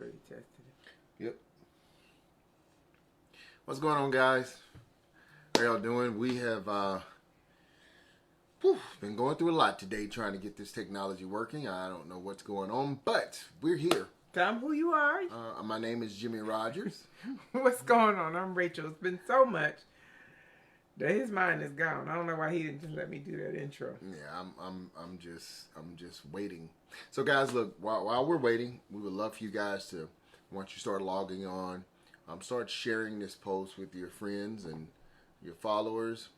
already tested it. Yep. What's going on, guys? How y'all doing? We have been going through a lot today trying to get this technology working. I don't know what's going on, but we're here. Tell them who you are. My name is Jimmy Rogers. What's going on? I'm Rachel. It's been so much that his mind is gone. I don't know why he didn't just let me do that intro. Yeah, I'm just waiting. So, guys, look, while we're waiting, we would love for you guys to, once you start logging on, start sharing this post with your friends and your followers.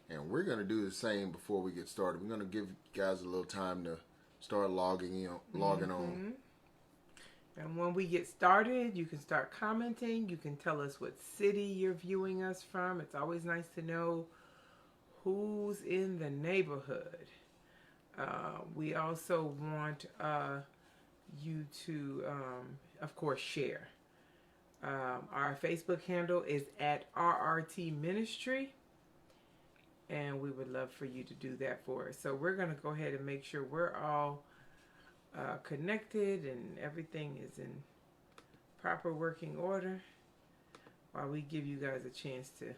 And we're going to do the same before we get started. We're going to give you guys a little time to start logging on. And when we get started, you can start commenting. You can tell us what city you're viewing us from. It's always nice to know who's in the neighborhood. We also want you to, of course, share. Our Facebook handle is at RRT Ministry. And we would love for you to do that for us. So we're going to go ahead and make sure we're all connected and everything is in proper working order while we give you guys a chance to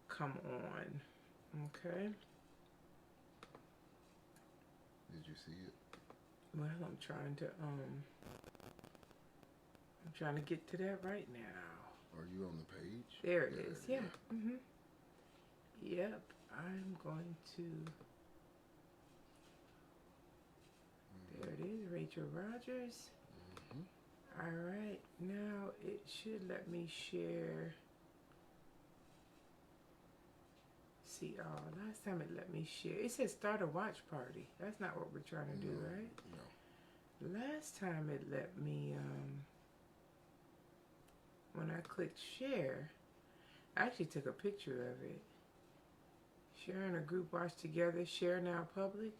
come on. Okay? Did you see it? Well, I'm trying to get to that right now. Are you on the page? There it is. Yeah. Mm-hmm. Yep. I'm going to. There it is, Rachel Rogers. Mm-hmm. All right. Now it should let me share. See, last time it let me share. It said start a watch party. That's not what we're trying to do, right? No. Last time it let me, when I clicked share, I actually took a picture of it. Sharing a group watch together, share now public.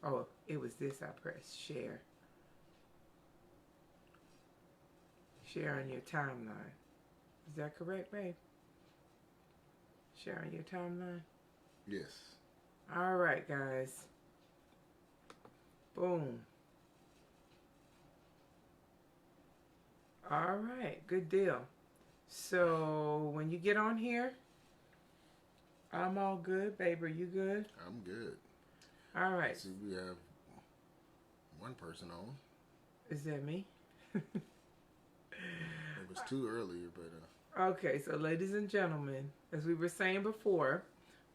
Oh, it was this I pressed, share. Share on your timeline. Is that correct, babe? Share on your timeline? Yes. All right, guys. Boom. All right, good deal. So when you get on here, I'm all good. Babe, are you good? I'm good. All right. See, we have one person on. Is that me? It was too earlier, but... Okay, so ladies and gentlemen, as we were saying before,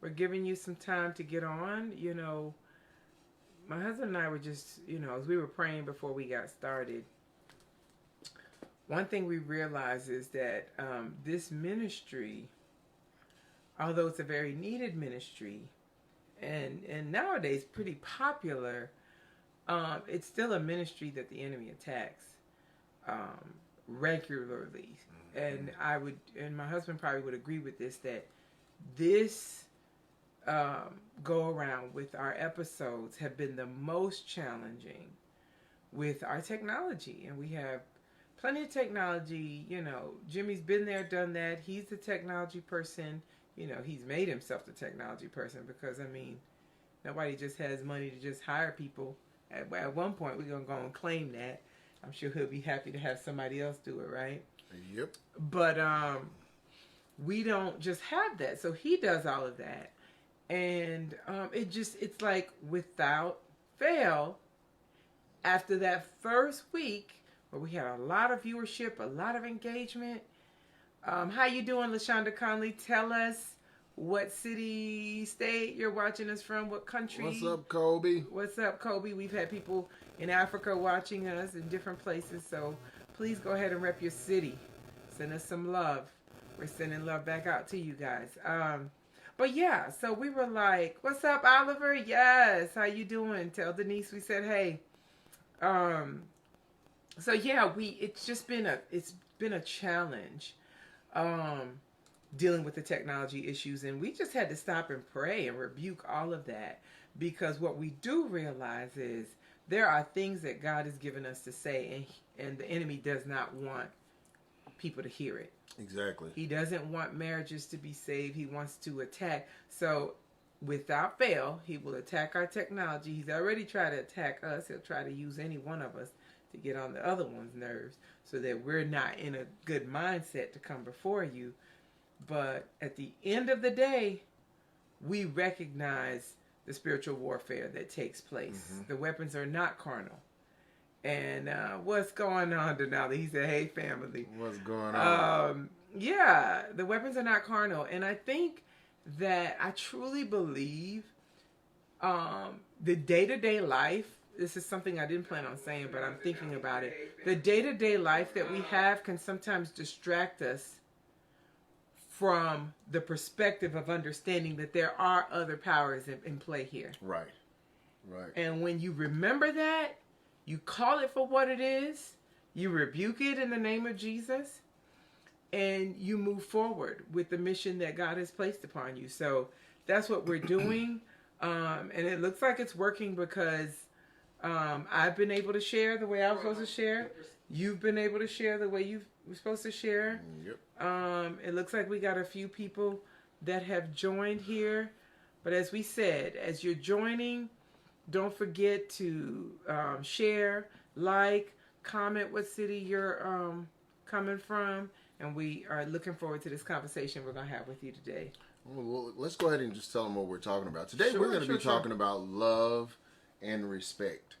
we're giving you some time to get on. You know, my husband and I were just, as we were praying before we got started, one thing we realized is that this ministry, although it's a very needed ministry and nowadays pretty popular, it's still a ministry that the enemy attacks regularly. And and my husband probably would agree with this, that this go around with our episodes have been the most challenging with our technology. And we have plenty of technology. Jimmy's been there, done that. He's the technology person. He's made himself the technology person because, nobody just has money to just hire people. At one point, we're going to go and claim that. I'm sure he'll be happy to have somebody else do it, right? Yep. But we don't just have that. So he does all of that. And it's like without fail, after that first week where we had a lot of viewership, a lot of engagement. How you doing, LaShonda Conley? Tell us what city, state you're watching us from, what country. What's up, Kobe? What's up, Kobe? We've had people in Africa watching us in different places, so please go ahead and rep your city. Send us some love. We're sending love back out to you guys. But yeah, so we were like, what's up, Oliver? Yes, how you doing? Tell Denise we said hey. So yeah, it's been a challenge dealing with the technology issues, and we just had to stop and pray and rebuke all of that, because what we do realize is there are things that God has given us to say, and the enemy does not want people to hear it. Exactly. He doesn't want marriages to be saved. He wants to attack. So without fail, he will attack our technology. He's already tried to attack us. He'll try to use any one of us to get on the other one's nerves so that we're not in a good mindset to come before you. But at the end of the day, we recognize the spiritual warfare that takes place. Mm-hmm. The weapons are not carnal. And what's going on, Denali? He said, hey, family. What's going on? Yeah, the weapons are not carnal. And I think that I truly believe the day-to-day life, this is something I didn't plan on saying, but I'm thinking about it. The day-to-day life that we have can sometimes distract us from the perspective of understanding that there are other powers in play here. Right. Right. And when you remember that, you call it for what it is, you rebuke it in the name of Jesus, and you move forward with the mission that God has placed upon you. So that's what we're doing. And it looks like it's working because I've been able to share the way I was supposed to share. You've been able to share the way you were supposed to share. Yep. It looks like we got a few people that have joined here. But as we said, as you're joining, don't forget to share, like, comment what city you're coming from. And we are looking forward to this conversation we're going to have with you today. Well, let's go ahead and just tell them what we're talking about. Today we're going to be talking about love and respect.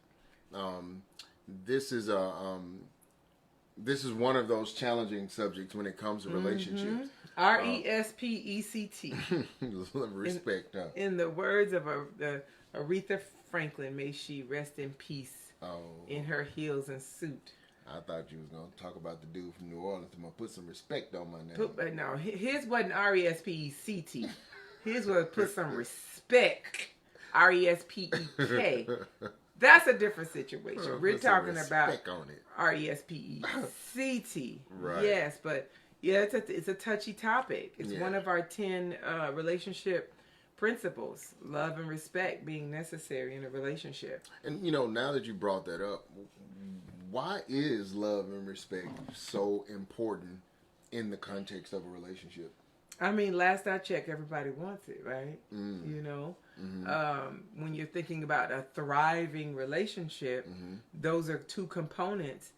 This is one of those challenging subjects when it comes to relationships. R-E-S-P-E-C-T. Respect. In the words of Aretha Franklin, may she rest in peace in her heels and suit. I thought you was going to talk about the dude from New Orleans. I'm going to put some respect on my name. No, his wasn't R-E-S-P-E-C-T. His was put some respect. R-E-S-P-E-K. That's a different situation. We're talking about R-E-S-P-E-C-T. Right. Yes, but yeah, it's a touchy topic. It's one of our 10 relationship principles. Love and respect being necessary in a relationship. And, now that you brought that up, why is love and respect so important in the context of a relationship? I mean, last I checked, everybody wants it, right? When you're thinking about a thriving relationship, those are two components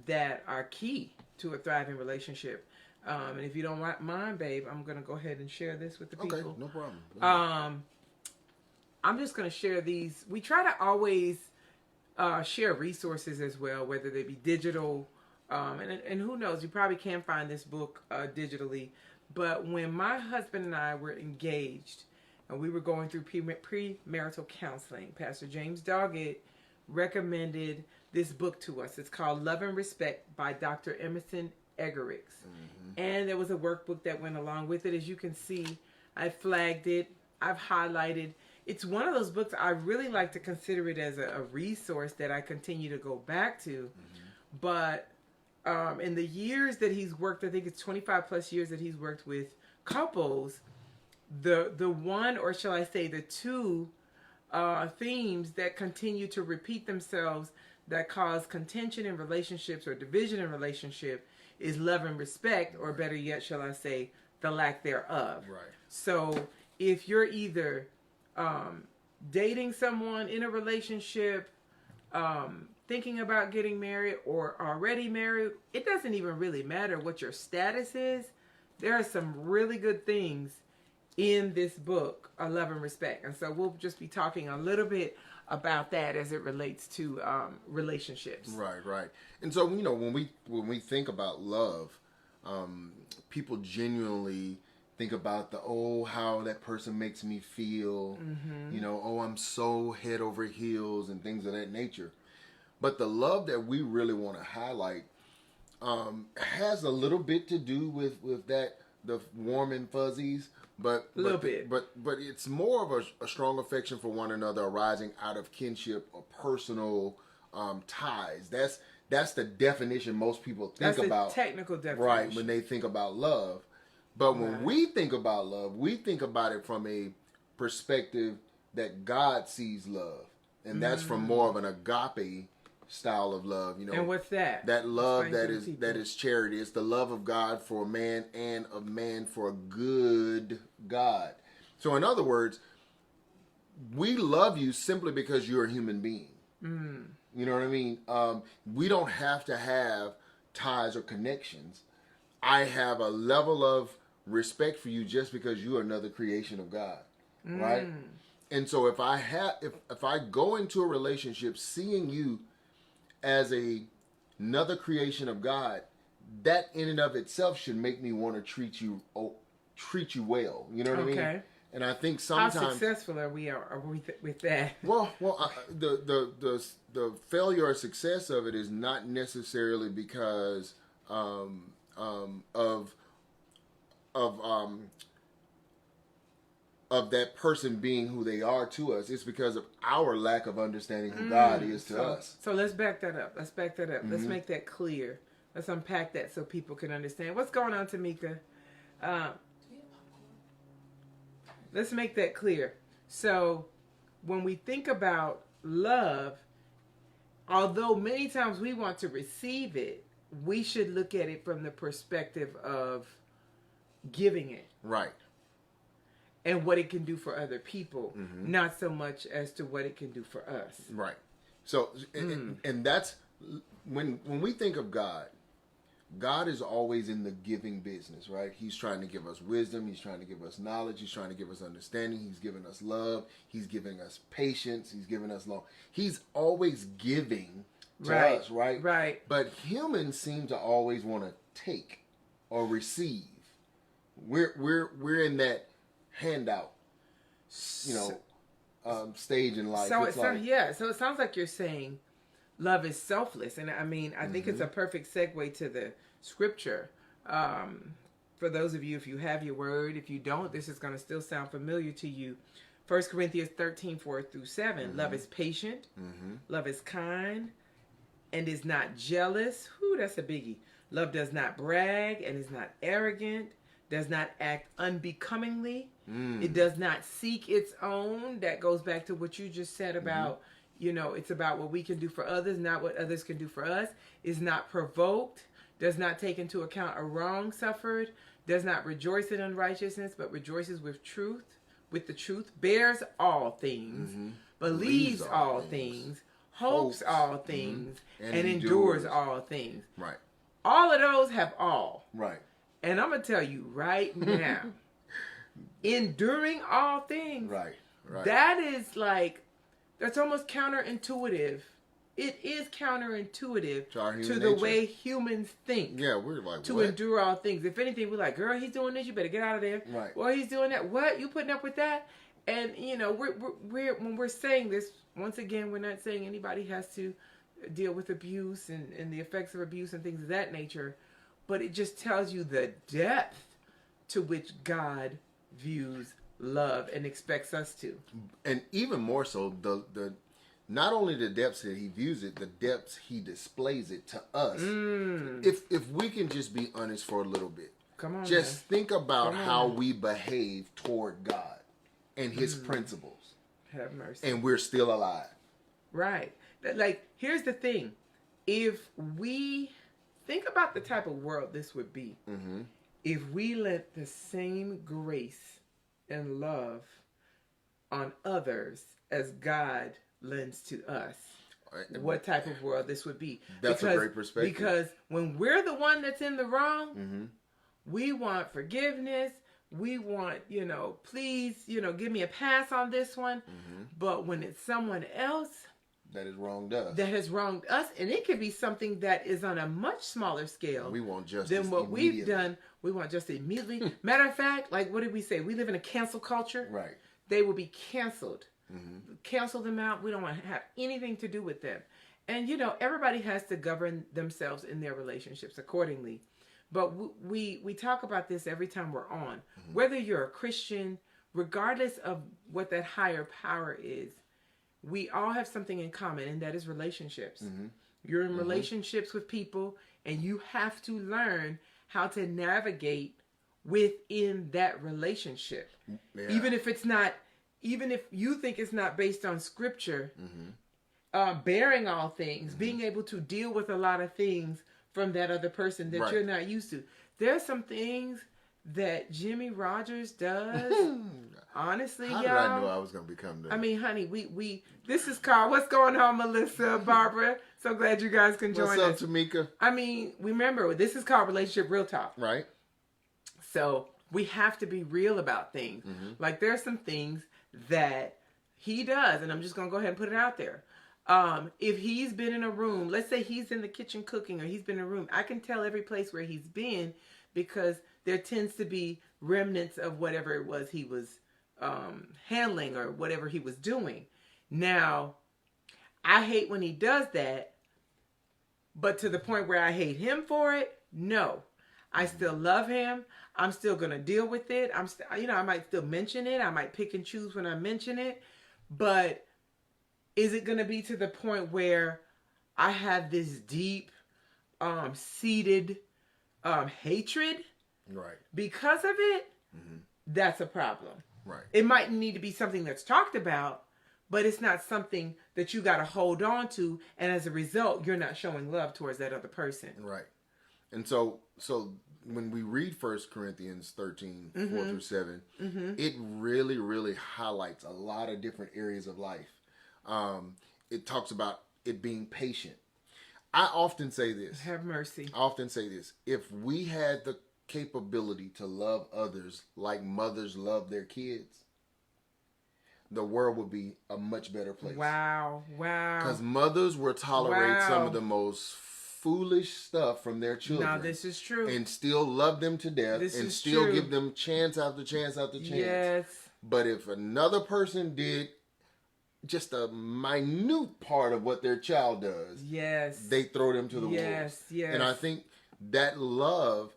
that are key to a thriving relationship. And if you don't mind, babe, I'm going to go ahead and share this with the people. Okay, no problem. I'm just going to share these. We try to always share resources as well, whether they be digital. And who knows, you probably can find this book digitally. But when my husband and I were engaged and we were going through premarital counseling, Pastor James Doggett recommended this book to us. It's called Love and Respect by Dr. Emerson Eggerichs. And there was a workbook that went along with it. As you can see, I flagged it. I've highlighted. It's one of those books I really like to consider it as a resource that I continue to go back to. But in the years that he's worked, I think it's 25 plus years that he's worked with couples, the one, or shall I say the two themes that continue to repeat themselves that cause contention in relationships or division in relationship is love and respect, or better yet, shall I say, the lack thereof. Right. So if you're either dating someone in a relationship, thinking about getting married, or already married, it doesn't even really matter what your status is. There are some really good things in this book, Love and Respect. And so we'll just be talking a little bit about that as it relates to relationships. Right. And so, when we think about love, people genuinely think about how that person makes me feel, I'm so head over heels and things of that nature. But the love that we really want to highlight has a little bit to do with that, the warm and fuzzies, but it's more of a strong affection for one another arising out of kinship or personal ties. That's the definition most people think about. That's the technical definition. Right, when they think about love. But when we think about love, we think about it from a perspective that God sees love. And that's from more of an agape style of love, And what's that? That love that is charity. It's the love of God for man and of man for a good God. So in other words, we love you simply because you're a human being. You know what I mean? We don't have to have ties or connections. I have a level of respect for you just because you are another creation of God, right? And so if I go into a relationship seeing you as another creation of God, that in and of itself should make me want to treat you well. You know what I mean? And I think sometimes, how successful are we with that? The failure or success of it is not necessarily because of that person being who they are to us. It's because of our lack of understanding who God is to us. So let's back that up. Let's make that clear. Let's unpack that so people can understand. What's going on, Tamika? Let's make that clear. So when we think about love, although many times we want to receive it, we should look at it from the perspective of giving it. Right. And what it can do for other people, not so much as to what it can do for us. Right. So, and that's when we think of God, God is always in the giving business, right? He's trying to give us wisdom. He's trying to give us knowledge. He's trying to give us understanding. He's giving us love. He's giving us patience. He's giving us long. He's always giving to us, right? Right. But humans seem to always want to take or receive. We're in that handout, stage in life. So so it sounds like you're saying love is selfless, and I mean, I think it's a perfect segue to the scripture. For those of you, if you have your word, if you don't, this is going to still sound familiar to you. 1 Corinthians 13:4-7. Love is patient. Love is kind and is not jealous. Whew, that's a biggie. Love does not brag and is not arrogant, does not act unbecomingly. It does not seek its own. That goes back to what you just said about, it's about what we can do for others, not what others can do for us. Is not provoked, does not take into account a wrong suffered, does not rejoice in unrighteousness, but rejoices with the truth, bears all things, believes all things, hopes all things, and endures all things. Right. All of those have all. Right. And I'm going to tell you right now, enduring all things, right. That is that's almost counterintuitive. It is counterintuitive to the way humans think. Yeah, we're like, to endure all things. If anything, we're like, girl, he's doing this, you better get out of there. Right. Well, he's doing that. What? You putting up with that? And, we're when we're saying this, once again, we're not saying anybody has to deal with abuse and the effects of abuse and things of that nature. But it just tells you the depth to which God views love and expects us to. And even more so, the not only the depths that he views it, the depths he displays it to us. If we can just be honest for a little bit. Come on. Just think about how we behave toward God and his principles. Have mercy. And we're still alive. Right. Here's the thing. If we think about the type of world this would be, if we let the same grace and love on others as God lends to us, what type of world this would be. That's a great perspective. Because when we're the one that's in the wrong, we want forgiveness. We want, please, give me a pass on this one. But when it's someone else that has wronged us. That has wronged us. And it could be something that is on a much smaller scale. We want justice than what we've done. We want justice immediately. Matter of fact, what did we say? We live in a cancel culture. Right. They will be canceled. Cancel them out. We don't want to have anything to do with them. And, everybody has to govern themselves in their relationships accordingly. But we talk about this every time we're on. Whether you're a Christian, regardless of what that higher power is, we all have something in common, and that is relationships. You're in relationships with people, and you have to learn how to navigate within that relationship. Yeah. Even if you think it's not based on scripture, bearing all things, being able to deal with a lot of things from that other person that you're not used to. There's some things that Jimmy Rogers does, honestly, How y'all. did I know I was going to become the... I mean, honey, we this is called What's Going On, Melissa, Barbara. So glad you guys can join What's us. up, Tamika? I mean, remember, this is called Relationship Real Talk. Right. So we have to be real about things. Like, there's some things that he does, and I'm just going to go ahead and put it out there. If he's been in a room, let's say he's in the kitchen cooking, or he's been in a room, I can tell every place where he's been because there tends to be remnants of whatever it was he was handling or whatever he was doing. Now, I hate when he does that, but to the point where I hate him for it, no. I still love him. I'm still going to deal with it. I might still mention it. I might pick and choose when I mention it, but is it going to be to the point where I have this deep seated hatred Right. because of it? That's a problem. Right. It might need to be something that's talked about, but it's not something that you got to hold on to, and as a result, you're not showing love towards that other person. Right. And so when we read 1 Corinthians 13, 4 through 7, it really, really highlights a lot of different areas of life. It talks about it being patient. I often say this. Have mercy. I often say this. If we had the capability to love others like mothers love their kids, the world would be a much better place. Wow. Because mothers will tolerate some of the most foolish stuff from their children. Now, this is true. And still love them to death. And still give them chance after chance after chance. Yes. But if another person did just a minute part of what their child does, they throw them to the wolves. And I think that love,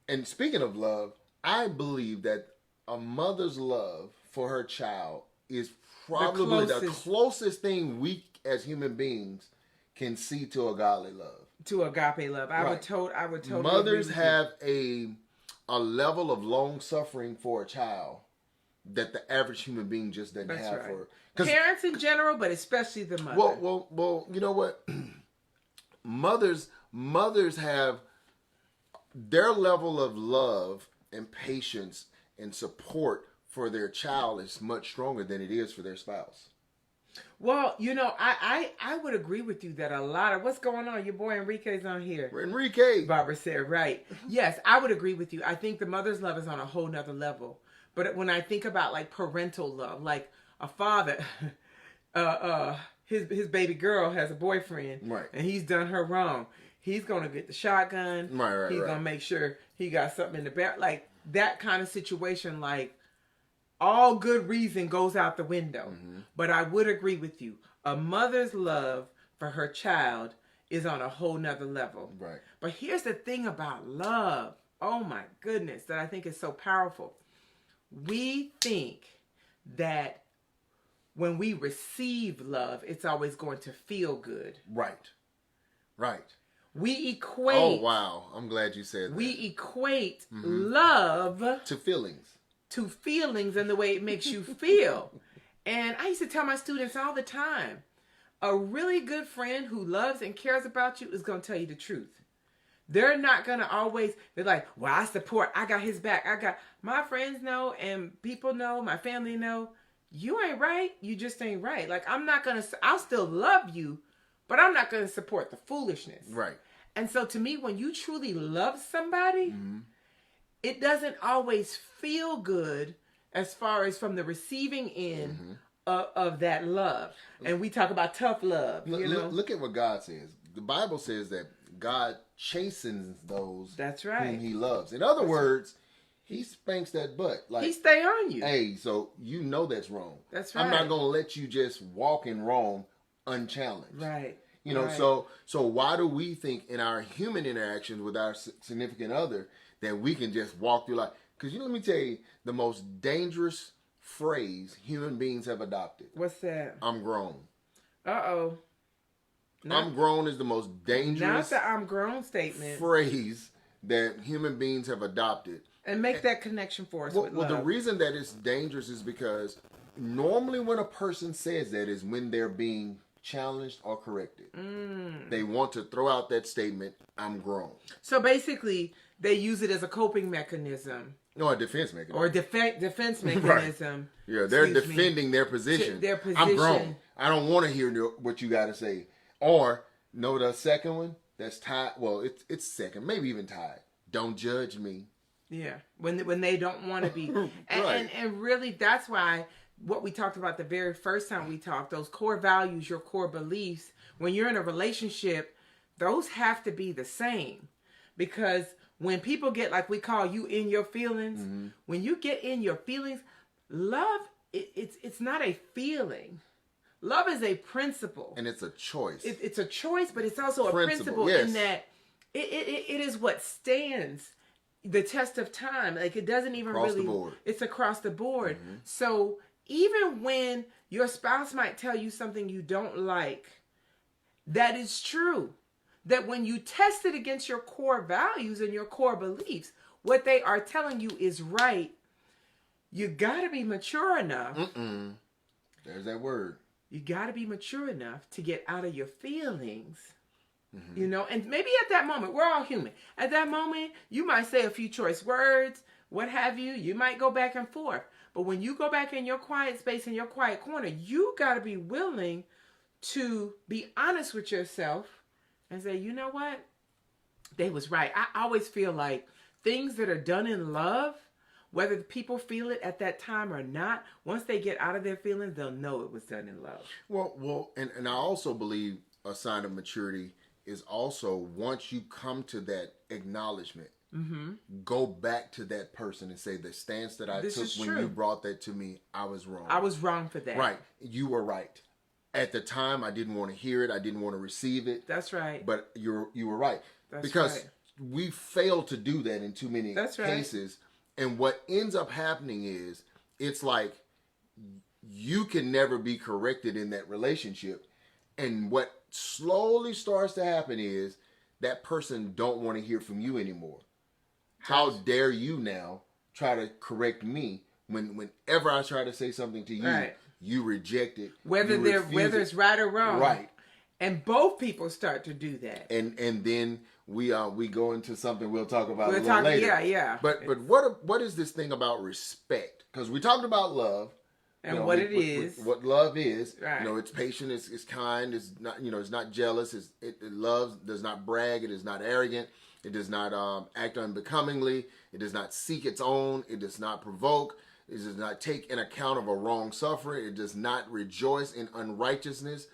and speaking of love, I believe that a mother's love for her child is probably the closest thing we as human beings can see to a godly love. To agape love. I would totally Mothers agree with have a level of long suffering for a child that the average human being just doesn't have for parents in general, but especially the mother. Well, you know what? mothers have their level of love and patience and support for their child is much stronger than it is for their spouse. Well, I would agree with you that a lot of what's going on. Your boy Enrique's on here. Enrique. Barbara said, right. Yes, I would agree with you. I think the mother's love is on a whole nother level. But when I think about like parental love, like a father, his baby girl has a boyfriend, right, and he's done her wrong. He's gonna get the shotgun. Right. He's gonna make sure he got something in the back, like that kind of situation. Like all good reason goes out the window. But I would agree with you. A mother's love for her child is on a whole nother level. Right. But here's the thing about love. Oh my goodness, that I think is so powerful. We think that when we receive love, it's always going to feel good. Right. We equate... Oh, wow. I'm glad you said that. We equate love... to feelings. To feelings and the way it makes you feel. And I used to tell my students all the time, a really good friend who loves and cares about you is going to tell you the truth. They're not going to always, they're like, well, I support, I got his back. My friends know and people know, my family know, you ain't right. You just ain't right. Like, I'll still love you, but I'm not going to support the foolishness. Right. And so to me, when you truly love somebody, it doesn't always feel good as far as from the receiving end of that love. And we talk about tough love. Look at what God says. The Bible says that God chastens those whom he loves. In other words, he spanks that butt. Like, he stay on you. Hey, so you know that's wrong. That's right. I'm not going to let you just walk in wrong unchallenged. Right. So why do we think in our human interactions with our significant other that we can just walk through life? Because let me tell you, the most dangerous phrase human beings have adopted. What's that? I'm grown. Uh-oh. I'm grown is the most dangerous not the I'm grown statement phrase that human beings have adopted. And make that connection for us with love. Well, the reason that it's dangerous is because normally when a person says that is when they're being challenged or corrected. They want to throw out that statement, I'm grown. So basically, they use it as a coping mechanism. No, a defense mechanism. Or defense mechanism. Right. Yeah, they're defending their position. Their position. I'm grown. I don't want to hear what you got to say. Or, no, the second one, that's tied. Well, it's second, maybe even tied. Don't judge me. Yeah, when they don't want to be. and really, that's why what we talked about the very first time we talked, those core values, your core beliefs, when you're in a relationship, those have to be the same. Because when people get, like we call you in your feelings, when you get in your feelings, love, it's not a feeling. Love is a principle. And it's a choice. It's a choice, but it's also a principle yes. in that it is what stands the test of time. Like, it doesn't even across really... the board. It's across the board. So even when your spouse might tell you something you don't like, that is true. That when you test it against your core values and your core beliefs, what they are telling you is right. You got to be mature enough. There's that word. You got to be mature enough to get out of your feelings. You know, and maybe at that moment, we're all human. At that moment, you might say a few choice words, what have you. You might go back and forth. But when you go back in your quiet space, in your quiet corner, you got to be willing to be honest with yourself and say, you know what? They was right. I always feel like things that are done in love, whether the people feel it at that time or not, once they get out of their feelings, they'll know it was done in love. Well, and I also believe a sign of maturity is also once you come to that acknowledgement, go back to that person and say the stance that I took when you brought that to me, I was wrong. I was wrong for that. Right. You were right. At the time, I didn't want to hear it. I didn't want to receive it. That's right. But you were right. That's because right. we fail to do that in too many cases. And what ends up happening is it's like you can never be corrected in that relationship. And what slowly starts to happen is that person don't want to hear from you anymore. How dare you now try to correct me whenever I try to say something to you, you reject it. Whether it's right or wrong. Right. And both people start to do that. And then we go into something we'll talk about a little later. Yeah. But what is this thing about respect? Because we talked about love. And what it is. What love is. Right. You know, it's patient, it's kind, it's not, it's not jealous, it loves, does not brag, it is not arrogant, it does not act unbecomingly, it does not seek its own, it does not provoke, it does not take an account of a wrong sufferer, it does not rejoice in unrighteousness,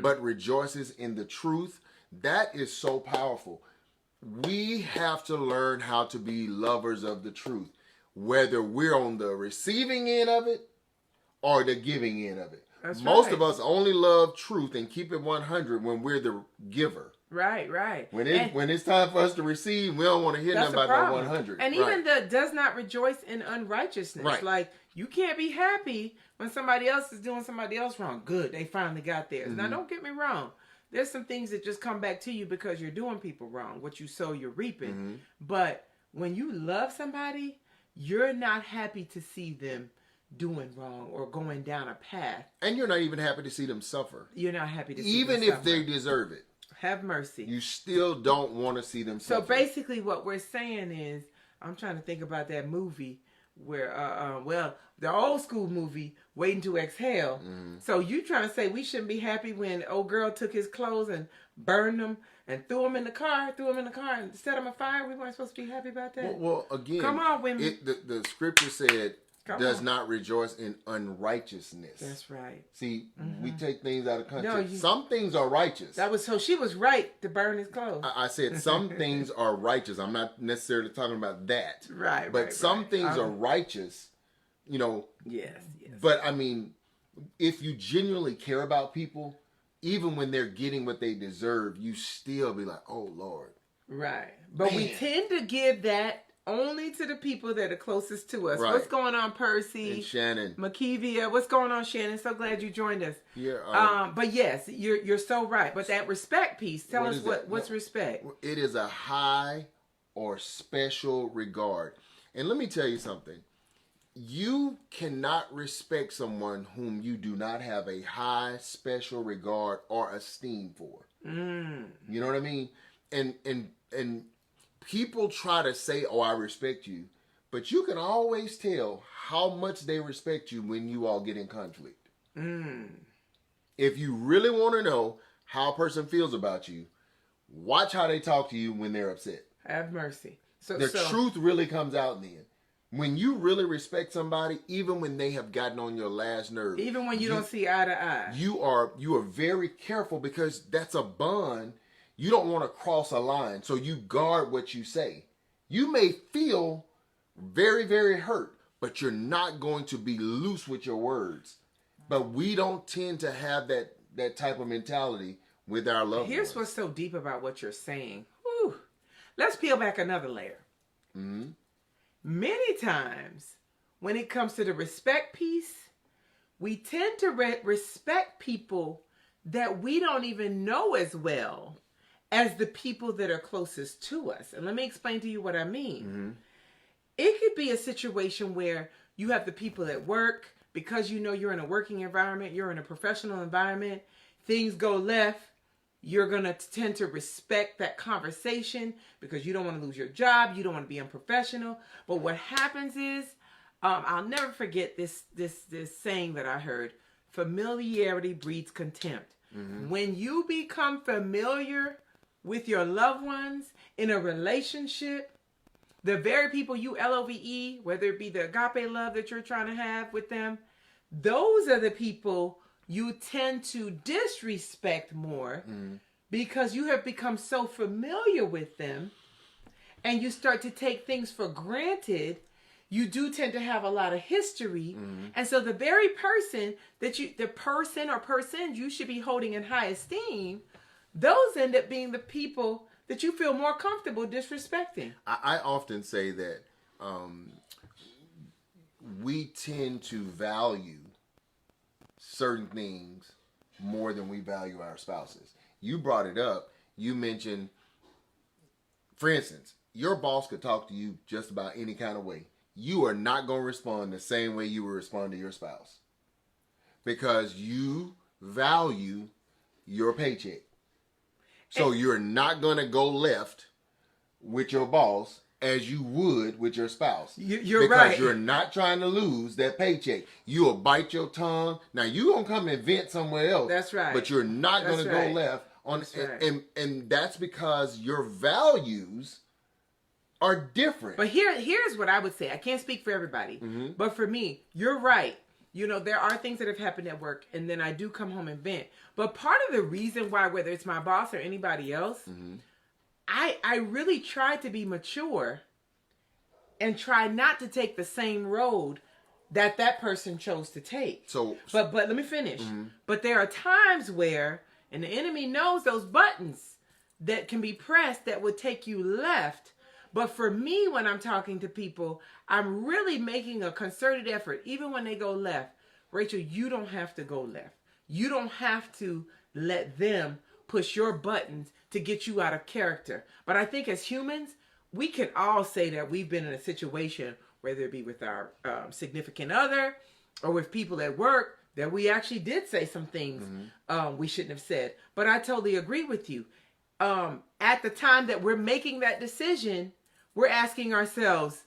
but rejoices in the truth. That is so powerful. We have to learn how to be lovers of the truth, whether we're on the receiving end of it or the giving end of it. Most of us only love truth and keep it 100 when we're the giver. Right. When it's time for us to receive, we don't want to hear nothing about that 100. And even the does not rejoice in unrighteousness. Right. Like, you can't be happy when somebody else is doing somebody else wrong. Good, they finally got theirs. Now, don't get me wrong. There's some things that just come back to you because you're doing people wrong. What you sow, you're reaping. But when you love somebody, you're not happy to see them doing wrong or going down a path. And you're not even happy to see them suffer. You're not happy to see even them if suffer. they deserve it. Have mercy. You still don't want to see them suffer. So basically what we're saying is, I'm trying to think about that movie where, the old school movie, Waiting to Exhale. So you trying to say we shouldn't be happy when old girl took his clothes and burned them and threw them in the car and set them afire? We weren't supposed to be happy about that? Well again, come on, women. The scripture said, does not rejoice in unrighteousness. That's right. See, we take things out of context. Some things are righteous. So she was right to burn his clothes. I said some things are righteous. I'm not necessarily talking about that. Right. But some things are righteous, Yes. But I mean, if you genuinely care about people, even when they're getting what they deserve, you still be like, oh Lord. Right. But we tend to give that only to the people that are closest to us. Right. What's going on, Percy? And Shannon. Makivia. What's going on, Shannon? So glad you joined us. Yeah. But yes, you're so right. But that respect piece, tell us what's respect. It is a high or special regard. And let me tell you something. you cannot respect someone whom you do not have a high special regard or esteem for. You know what I mean? And people try to say, "Oh, I respect you," but you can always tell how much they respect you when you all get in conflict. If you really want to know how a person feels about you, watch how they talk to you when they're upset. Have mercy. So The truth really comes out then. When you really respect somebody, even when they have gotten on your last nerve, even when you don't see eye to eye, you are very careful, because that's a bond. You don't want to cross a line, so you guard what you say. You may feel very, very hurt, but you're not going to be loose with your words. But we don't tend to have that type of mentality with our loved ones. Here's what's so deep about what you're saying. Whew. Let's peel back another layer. Many times, when it comes to the respect piece, we tend to respect people that we don't even know as well as the people that are closest to us. And let me explain to you what I mean. It could be a situation where you have the people at work, because you know you're in a working environment, you're in a professional environment, things go left, you're going to tend to respect that conversation because you don't want to lose your job. You don't want to be unprofessional. But what happens is, I'll never forget this saying that I heard: familiarity breeds contempt. When you become familiar with your loved ones in a relationship, the very people you love, whether it be the agape love that you're trying to have with them, those are the people you tend to disrespect more because you have become so familiar with them, and you start to take things for granted. You do tend to have a lot of history. And so the very person that the person or persons you should be holding in high esteem, those end up being the people that you feel more comfortable disrespecting. I often say that we tend to value certain things more than we value our spouses. You brought it up. You mentioned, for instance, your boss could talk to you just about any kind of way. You are not going to respond the same way you would respond to your spouse, because you value your paycheck. So you're not going to go left with your boss as you would with your spouse. You're right. Because you're not trying to lose that paycheck. You will bite your tongue. Now, you're going to come and vent somewhere else. That's right. But you're not going to go left. And that's because your values are different. But here's what I would say. I can't speak for everybody. But for me, you're right. You know, there are things that have happened at work, and then I do come home and vent. But part of the reason why, whether it's my boss or anybody else, I really try to be mature and try not to take the same road that person chose to take. But let me finish. But there are times where, and the enemy knows those buttons that can be pressed that would take you left. But for me, when I'm talking to people, I'm really making a concerted effort, even when they go left. Rachel, you don't have to go left. You don't have to let them push your buttons to get you out of character. But I think as humans, we can all say that we've been in a situation, whether it be with our significant other or with people at work, that we actually did say some things we shouldn't have said. But I totally agree with you. At the time that we're making that decision, we're asking ourselves,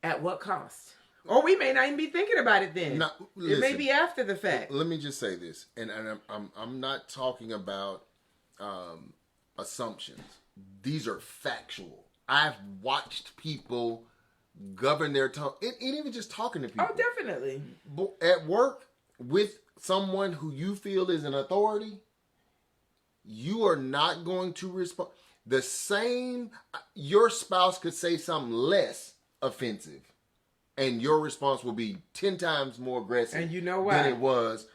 at what cost? Or we may not even be thinking about it then. Now, listen, it may be after the fact. Let me just say this, and I'm not talking about assumptions. These are factual. I've watched people govern their tongue, and even just talking to people. Oh, definitely. At work with someone who you feel is an authority, you are not going to respond. The same, your spouse could say something less offensive, and your response will be 10 times more aggressive. And you know why? Than it was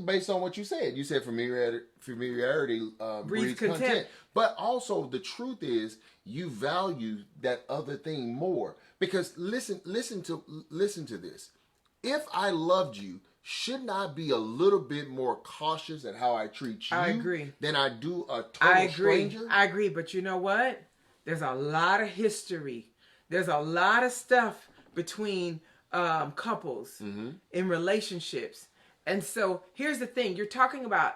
based on what you said. You said familiarity breeds contempt. But also, the truth is, you value that other thing more. Because listen to this. If I loved you, shouldn't I be a little bit more cautious at how I treat you? I agree. Than I do a total stranger? I agree. But you know what? There's a lot of history. There's a lot of stuff between couples in relationships. And so here's the thing. You're talking about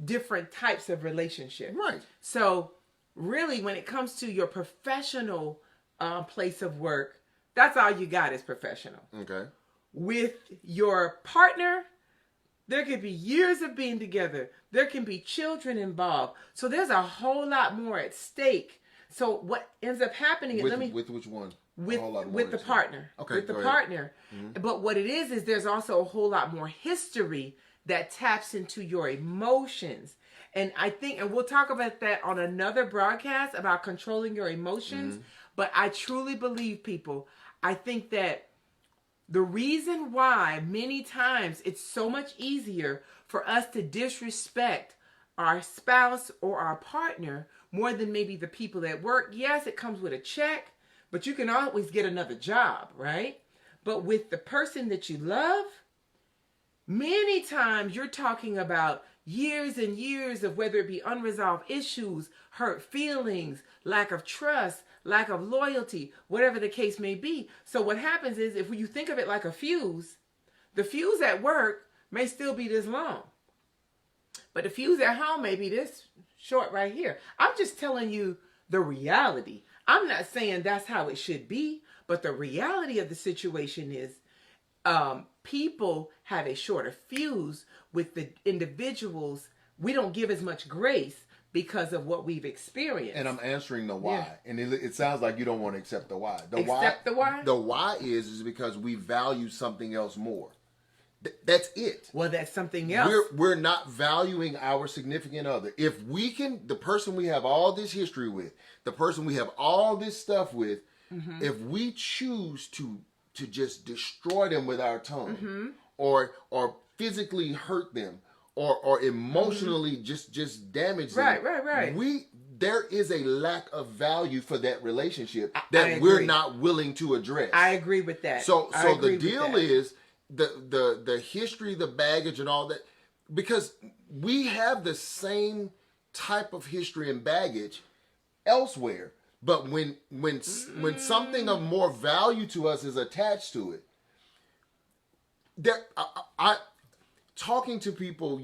different types of relationships. Right. So really, when it comes to your professional place of work, that's all you got is professional. Okay. With your partner, there could be years of being together. There can be children involved. So there's a whole lot more at stake. So what ends up happening is, with which one? With the partner. Okay. With the partner. But what it is there's also a whole lot more history that taps into your emotions. And I think, and we'll talk about that on another broadcast about controlling your emotions. But I truly believe, people, I think that the reason why many times it's so much easier for us to disrespect our spouse or our partner more than maybe the people at work. Yes, it comes with a check, but you can always get another job, right? But with the person that you love, many times you're talking about years and years of whether it be unresolved issues, hurt feelings, lack of trust, lack of loyalty, whatever the case may be. So what happens is, if you think of it like a fuse, the fuse at work may still be this long, but the fuse at home may be this short right here. I'm just telling you the reality. I'm not saying that's how it should be, but the reality of the situation is people have a shorter fuse with the individuals. We don't give as much grace because of what we've experienced. And I'm answering the why. Yeah. And it sounds like you don't want to accept the why. The why? The why is because we value something else more. That's it. Well, that's something else. We're not valuing our significant other. If we can, the person we have all this history with, the person we have all this stuff with, if we choose to just destroy them with our tongue, or physically hurt them, or emotionally just damage them, right. There is a lack of value for that relationship that we're not willing to address. I agree with that. So the deal is the history, the baggage, and all that, because we have the same type of history and baggage elsewhere. But when something of more value to us is attached to it, talking to people,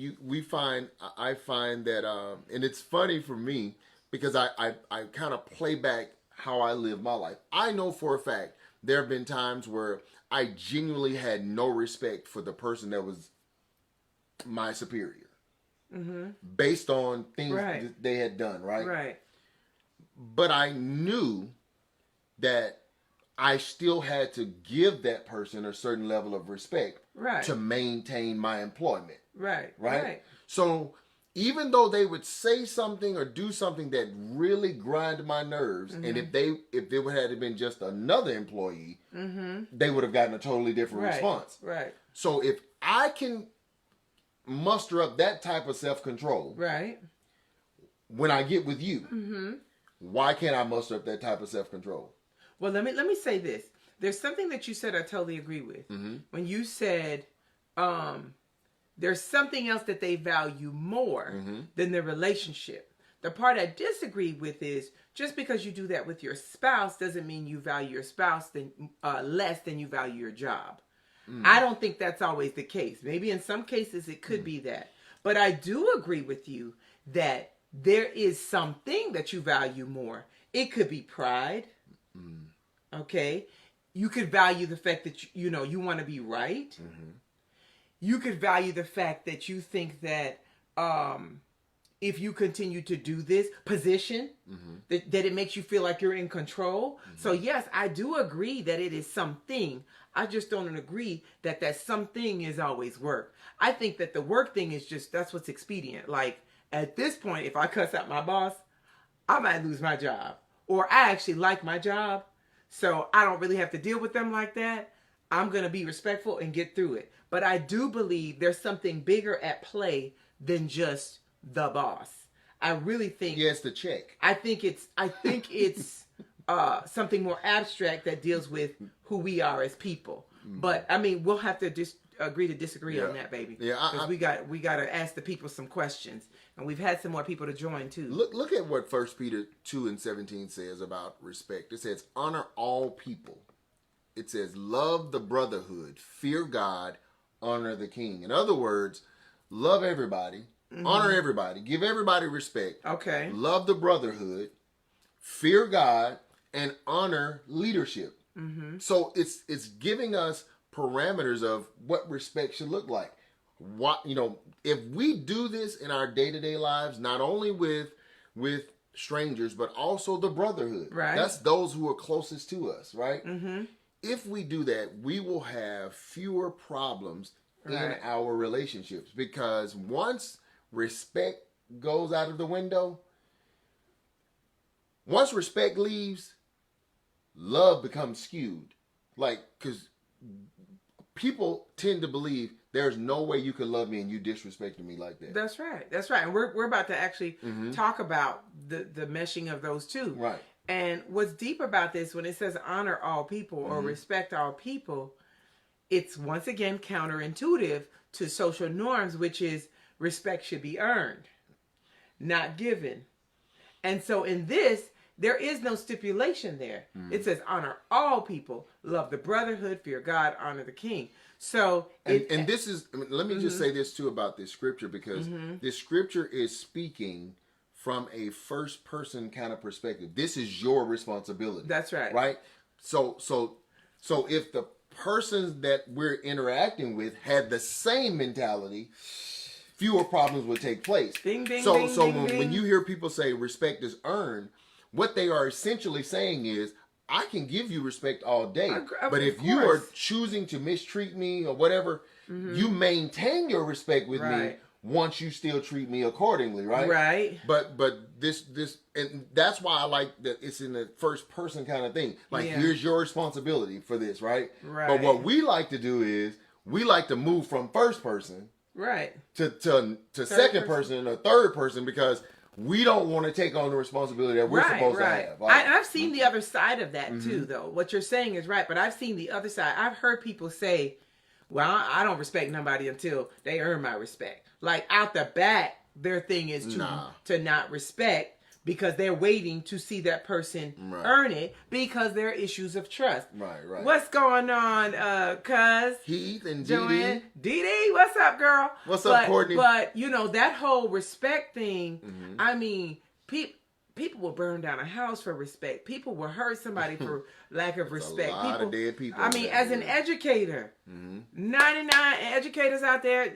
I find that, and it's funny for me because I kind of play back how I live my life. I know for a fact there have been times where I genuinely had no respect for the person that was my superior, based on things that they had done, Right. But I knew that I still had to give that person a certain level of respect to maintain my employment. Right. So even though they would say something or do something that really grind my nerves, and if it would have been just another employee, they would have gotten a totally different response. Right. So if I can muster up that type of self-control, when I get with you, why can't I muster up that type of self-control? Well, let me say this. There's something that you said I totally agree with. When you said there's something else that they value more than the relationship. The part I disagree with is, just because you do that with your spouse doesn't mean you value your spouse less than you value your job. I don't think that's always the case. Maybe in some cases it could be that. But I do agree with you that there is something that you value more. It could be pride. Okay. You could value the fact that you want to be right. You could value the fact that you think that if you continue to do this position, that it makes you feel like you're in control. So yes, I do agree that it is something. I just don't agree that something is always work. I think that the work thing is that's what's expedient. Like, at this point, if I cuss out my boss, I might lose my job. Or I actually like my job, so I don't really have to deal with them like that. I'm going to be respectful and get through it. But I do believe there's something bigger at play than just the boss. I really think... Yes, the check. I think it's something more abstract that deals with who we are as people. But, I mean, we'll have to just agree to disagree on that, baby. Yeah, because we got to ask the people some questions. And we've had some more people to join, too. Look at what 1 Peter 2:17 says about respect. It says, honor all people, it says, love the brotherhood, fear God, honor the king. In other words, love everybody, honor everybody, give everybody respect. Okay. Love the brotherhood, fear God, and honor leadership. So it's giving us parameters of what respect should look like. What, if we do this in our day-to-day lives, not only with strangers, but also the brotherhood. Right. That's those who are closest to us, right? If we do that, we will have fewer problems in our relationships, because once respect goes out of the window, once respect leaves, love becomes skewed. Like, because people tend to believe there's no way you can love me and you disrespecting me like that. That's right. That's right. And we're about to actually talk about the meshing of those two. Right. And what's deep about this, when it says honor all people or respect all people, it's once again counterintuitive to social norms, which is respect should be earned, not given. And so in this, there is no stipulation there. It says honor all people, love the brotherhood, fear God, honor the king. So, and this is, let me just say this too about this scripture, because this scripture is speaking from a first person kind of perspective. This is your responsibility. That's right. Right? So if the persons that we're interacting with had the same mentality, fewer problems would take place. Ding, ding, so ding, so ding, when ding. you hear people say respect is earned, what they are essentially saying is, I can give you respect all day, but if you are choosing to mistreat me or whatever, you maintain your respect with me once you still treat me accordingly, right? Right. But this and that's why I like that it's in the first person kind of thing. Like, here's your responsibility for this, right? Right. But what we like to do is we like to move from first person to second person or third person, because we don't want to take on the responsibility that we're supposed to have. I've seen the other side of that too, though. What you're saying is right, but I've seen the other side. I've heard people say, well, I don't respect nobody until they earn my respect. Like, out the bat, their thing is to not respect, because they're waiting to see that person earn it, because there are issues of trust. Right. What's going on, cuz? Heath and Joanne. Dee, what's up, girl? What's up, Courtney? But, that whole respect thing, I mean, people will burn down a house for respect. People will hurt somebody for lack of respect. A lot of dead people. I mean, as an educator, 99 educators out there,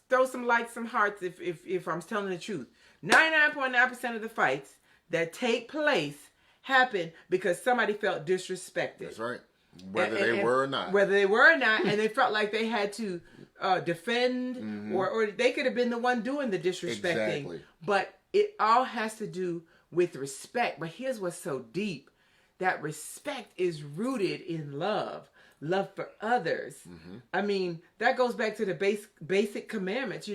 throw some likes, some hearts if I'm telling the truth. 99.9% of the fights that take place happen because somebody felt disrespected. That's right. Whether they were or not. Whether they were or not, and they felt like they had to defend, or they could have been the one doing the disrespecting. Exactly. But it all has to do with respect. But here's what's so deep. That respect is rooted in love for others. I mean, that goes back to the basic commandments.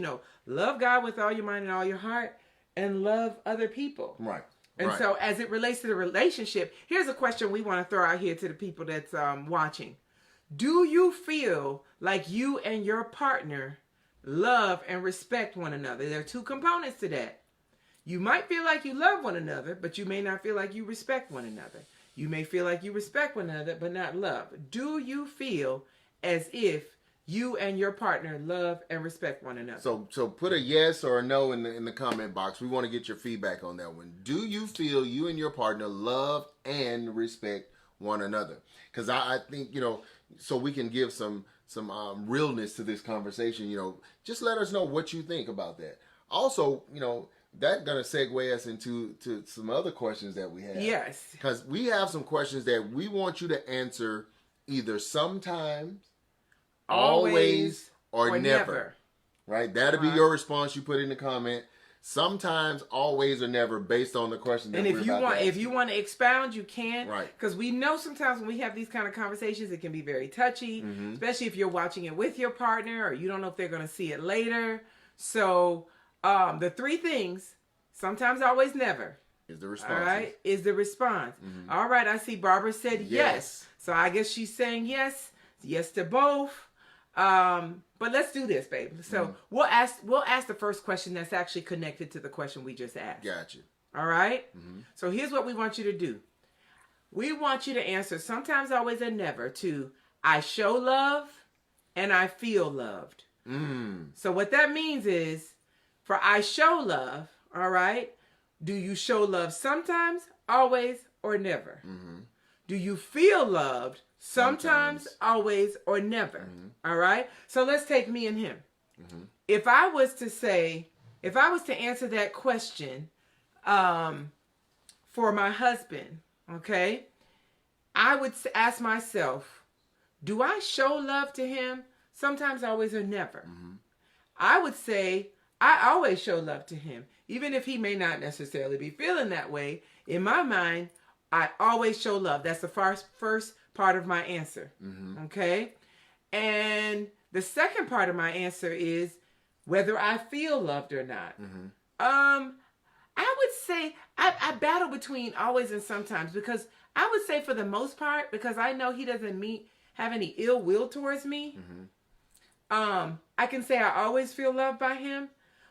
Love God with all your mind and all your heart, and love other people. Right. And so as it relates to the relationship, here's a question we want to throw out here to the people that's watching. Do you feel like you and your partner love and respect one another? There are two components to that. You might feel like you love one another, but you may not feel like you respect one another. You may feel like you respect one another, but not love. Do you feel as if you and your partner love and respect one another? So put a yes or a no in the comment box. We want to get your feedback on that one. Do you feel you and your partner love and respect one another? Because I think, so we can give some realness to this conversation, just let us know what you think about that. Also, that's going to segue us into some other questions that we have. Yes. Because we have some questions that we want you to answer either sometimes, always, or never. Right? That'll be your response you put in the comment. Sometimes, always, or never, based on the question that we're about to ask. If you want to expound, you can. Right. Because we know sometimes when we have these kind of conversations, it can be very touchy, especially if you're watching it with your partner or you don't know if they're going to see it later. So, the three things, sometimes, always, never. Is the response. All right? Is the response. All right, I see Barbara said yes. So I guess she's saying yes. Yes to both. But let's do this, babe. So we'll ask the first question that's actually connected to the question we just asked. Gotcha. All right? So here's what we want you to do. We want you to answer sometimes, always, and never to I show love and I feel loved. So what that means is for I show love, all right, do you show love sometimes, always, or never? Do you feel loved sometimes, always, or never? All right. So let's take me and him. If I was to answer that question for my husband, okay, I would ask myself, do I show love to him sometimes, always, or never? I would say I always show love to him, even if he may not necessarily be feeling that way. In my mind, I always show love. That's the first part of my answer. Okay? And the second part of my answer is whether I feel loved or not. I would say I battle between always and sometimes, because I would say for the most part, because I know he doesn't have any ill will towards me, I can say I always feel loved by him.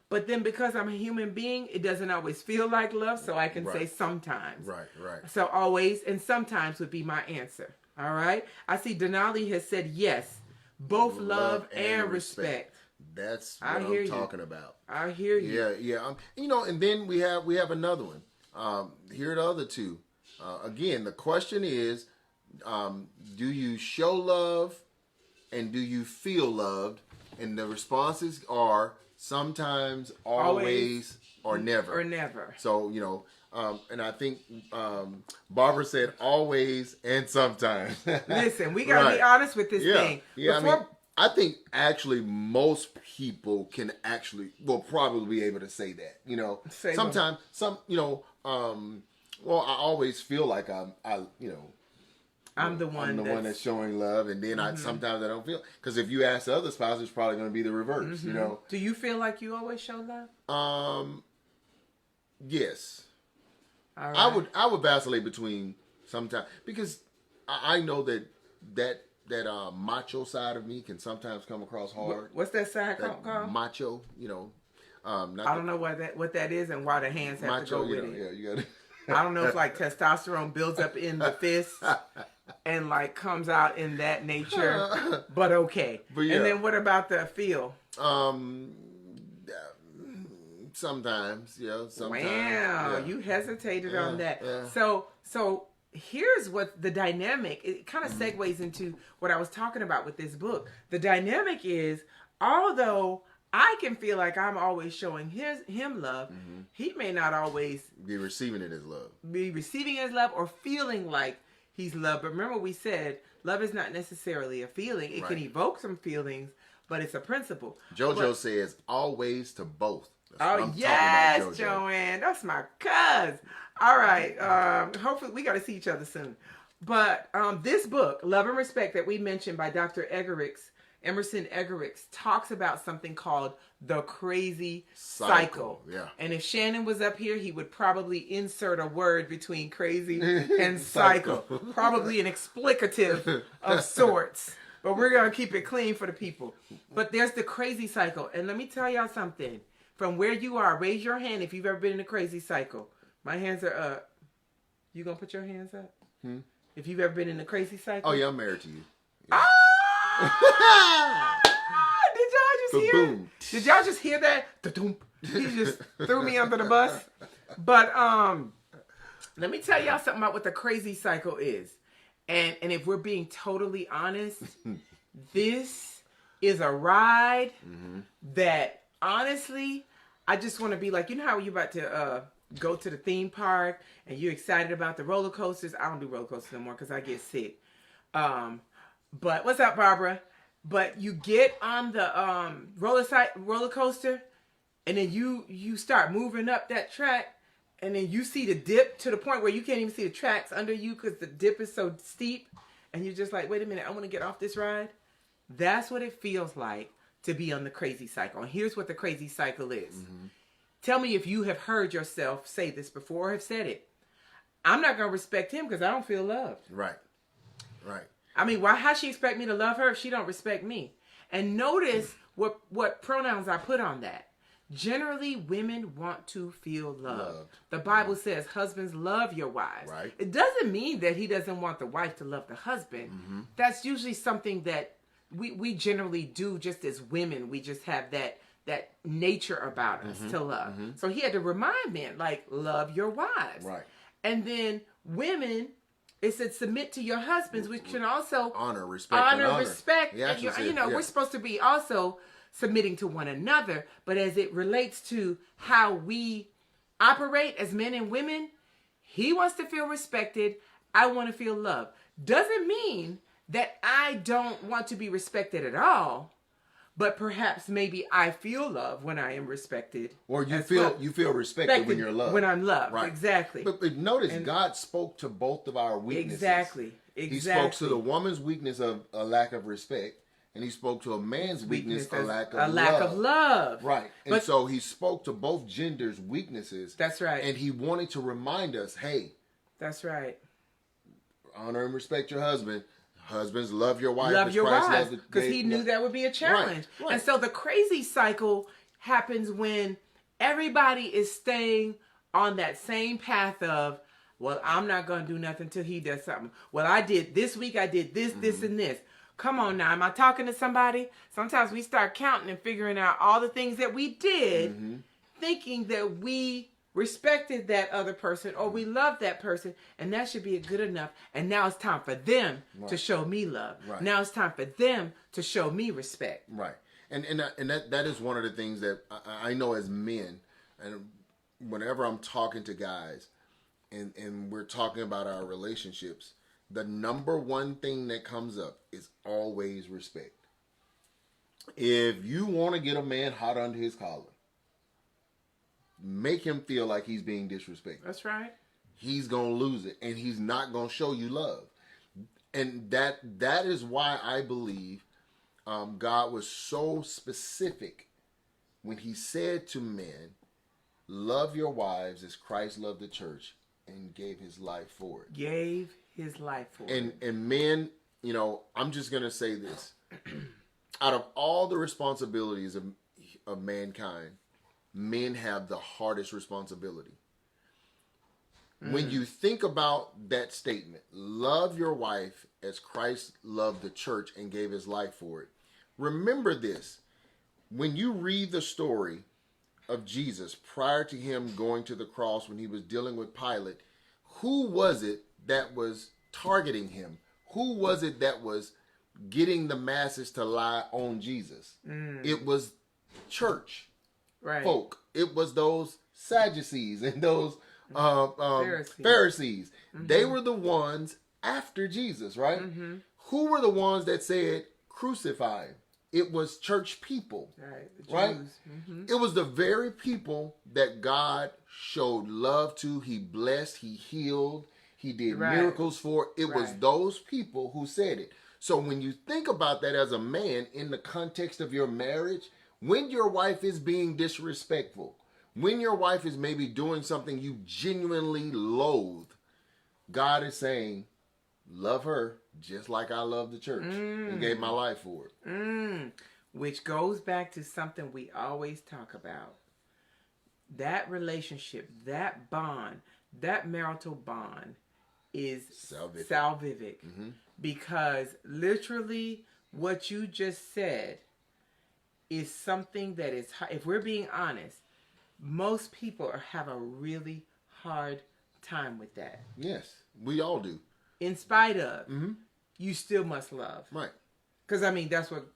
But then because I'm a human being, it doesn't always feel like love, so I can say sometimes. Right. So always and sometimes would be my answer. All right? I see Denali has said yes, both love and respect. That's what I'm talking about. I hear you. Yeah. And then we have another one. Here are the other two. Again, the question is, do you show love and do you feel loved? And the responses are sometimes, always, or never. Or never. So, and I think Barbara said always and sometimes. Listen, we got to be honest with this thing. Yeah, I think actually most people will probably be able to say that. Sometimes, well, I always feel like I'm the one that's showing love, and then sometimes I don't feel, because if you ask the other spouse, it's probably going to be the reverse. Do you feel like you always show love? Yes. All right. I would vacillate between sometimes, because I know that macho side of me can sometimes come across hard. What's that side called? Macho, I don't know what that is and why the hands have macho, to go with it. Yeah, you got it. I don't know if like testosterone builds up in the fist and like comes out in that nature, but okay. But yeah. And then what about the feel? Sometimes. Wow, yeah. you hesitated on that. Yeah. So here's what the dynamic, it kind of segues into what I was talking about with this book. The dynamic is, although I can feel like I'm always showing him love, he may not always be receiving it as love. Be receiving it as love or feeling like he's loved. But remember, we said love is not necessarily a feeling. It can evoke some feelings, but it's a principle. JoJo says always to both. Oh, yes, Joanne. That's my cuz. All right. Hopefully we got to see each other soon. But this book, Love and Respect, that we mentioned by Dr. Emerson Eggerichs, talks about something called the crazy cycle. Yeah. And if Shannon was up here, he would probably insert a word between crazy and cycle. Probably an explicative of sorts. But we're going to keep it clean for the people. But there's the crazy cycle. And let me tell y'all something. From where you are, raise your hand if you've ever been in a crazy cycle. My hands are up. You going to put your hands up? If you've ever been in a crazy cycle? Oh, yeah, I'm married to you. Yeah. Did y'all just hear that? He just threw me under the bus. But let me tell y'all something about what the crazy cycle is. And if we're being totally honest, this is a ride that honestly, I just want to be like, you know how you're about to go to the theme park and you're excited about the roller coasters? I don't do roller coasters no more because I get sick. But what's up, Barbara? But you get on the roller coaster, and then you start moving up that track, and then you see the dip to the point where you can't even see the tracks under you because the dip is so steep, and you're just like, wait a minute, I want to get off this ride. That's what it feels like to be on the crazy cycle. And here's what the crazy cycle is. Tell me if you have heard yourself say this before or have said it. I'm not going to respect him because I don't feel loved. Right. I mean, how she expect me to love her if she don't respect me? And notice what pronouns I put on that. Generally, women want to feel loved. Loved. The Bible says, husbands, love your wives. Right. It doesn't mean that he doesn't want the wife to love the husband. That's usually something that we generally do just as women. We just have that nature about us to love. So he had to remind men, like, love your wives. Right. And then women, it said, submit to your husbands, which can also Honor, respect. respect. Yeah, And we're supposed to be also submitting to one another. But as it relates to how we operate as men and women, he wants to feel respected. I want to feel loved. Doesn't mean that I don't want to be respected at all. But perhaps maybe I feel love when I am respected. Or you feel respected when you're loved. When I'm loved, right. Exactly. But notice God spoke to both of our weaknesses. Exactly. He spoke to the woman's weakness of a lack of respect, and he spoke to a man's weakness a lack of love. Right. And so he spoke to both genders' weaknesses. That's right. And he wanted to remind us, hey. That's right. Honor and respect your husband. Husbands, love your wife. Love your wife. Because he knew that would be a challenge. Right. And so the crazy cycle happens when everybody is staying on that same path of, well, I'm not going to do nothing until he does something. Well, I did this week, I did this, this, and this. Come on now. Am I talking to somebody? Sometimes we start counting and figuring out all the things that we did, thinking that we respected that other person or we loved that person, and that should be good enough. And now it's time for them to show me love. Right. Now it's time for them to show me respect. Right. And that is one of the things that I know as men, and whenever I'm talking to guys and we're talking about our relationships, the number one thing that comes up is always respect. If you want to get a man hot under his collar, make him feel like he's being disrespected. That's right. He's going to lose it, and he's not going to show you love. And that is why I believe God was so specific when he said to men, love your wives as Christ loved the church and gave his life for it. Gave his life for it. And men, I'm just going to say this. Out of all the responsibilities of mankind, men have the hardest responsibility. When you think about that statement, love your wife as Christ loved the church and gave his life for it. Remember this. When you read the story of Jesus prior to him going to the cross when he was dealing with Pilate, who was it that was targeting him? Who was it that was getting the masses to lie on Jesus? It was church. Right. Folk. It was those Sadducees and those Pharisees. They were the ones after Jesus, right? Who were the ones that said crucify him? It was church people, right? It was the very people that God showed love to. He blessed, he healed, he did miracles for. It was those people who said it. So when you think about that as a man in the context of your marriage, when your wife is being disrespectful, when your wife is maybe doing something you genuinely loathe, God is saying, love her just like I love the church and gave my life for it. Which goes back to something we always talk about. That relationship, that bond, that marital bond is salvific. Because literally what you just said is something that is, if we're being honest, most people have a really hard time with that. Yes, we all do. In spite of, you still must love. Right. Because,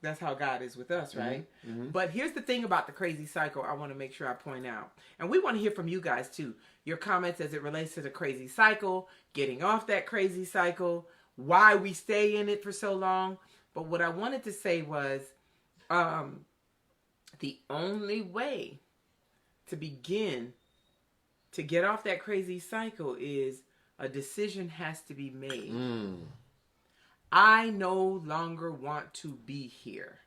that's how God is with us, right? But here's the thing about the crazy cycle I want to make sure I point out. And we want to hear from you guys, too. Your comments as it relates to the crazy cycle, getting off that crazy cycle, why we stay in it for so long. But what I wanted to say was, the only way to begin to get off that crazy cycle is a decision has to be made. I no longer want to be here.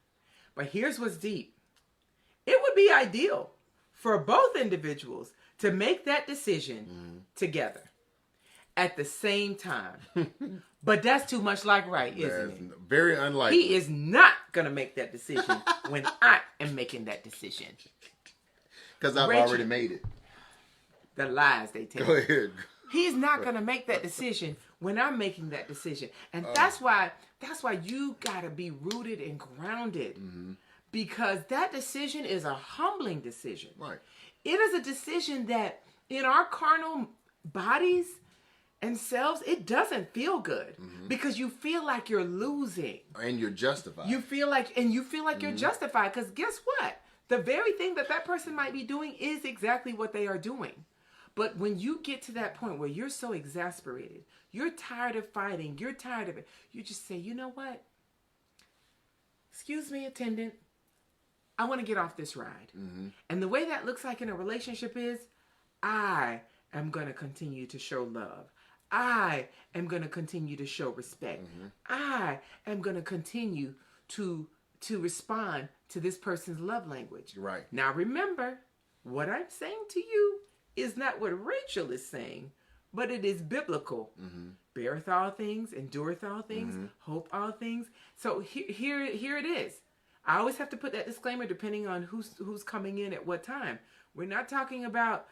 But here's what's deep. It would be ideal for both individuals to make that decision together at the same time. But that's too much like right, isn't it? Very unlikely. He is not going to make that decision when I am making that decision. Because I've already made it. The lies they tell. Go ahead. He's not going to make that decision when I'm making that decision. And that's why you got to be rooted and grounded. Because that decision is a humbling decision. Right. It is a decision that in our carnal bodies and selves, it doesn't feel good. Because you feel like you're losing. And you're justified. You feel like you're justified. Because guess what? The very thing that person might be doing is exactly what they are doing. But when you get to that point where you're so exasperated, you're tired of fighting, you're tired of it, you just say, you know what? Excuse me, attendant. I want to get off this ride. And the way that looks like in a relationship is, I am going to continue to show love. I am going to continue to show respect. I am going to continue to respond to this person's love language. Right. Now remember, what I'm saying to you is not what Rachel is saying, but it is biblical. Beareth all things, endureth all things, hope all things. So here it is. I always have to put that disclaimer depending on who's coming in at what time. We're not talking about,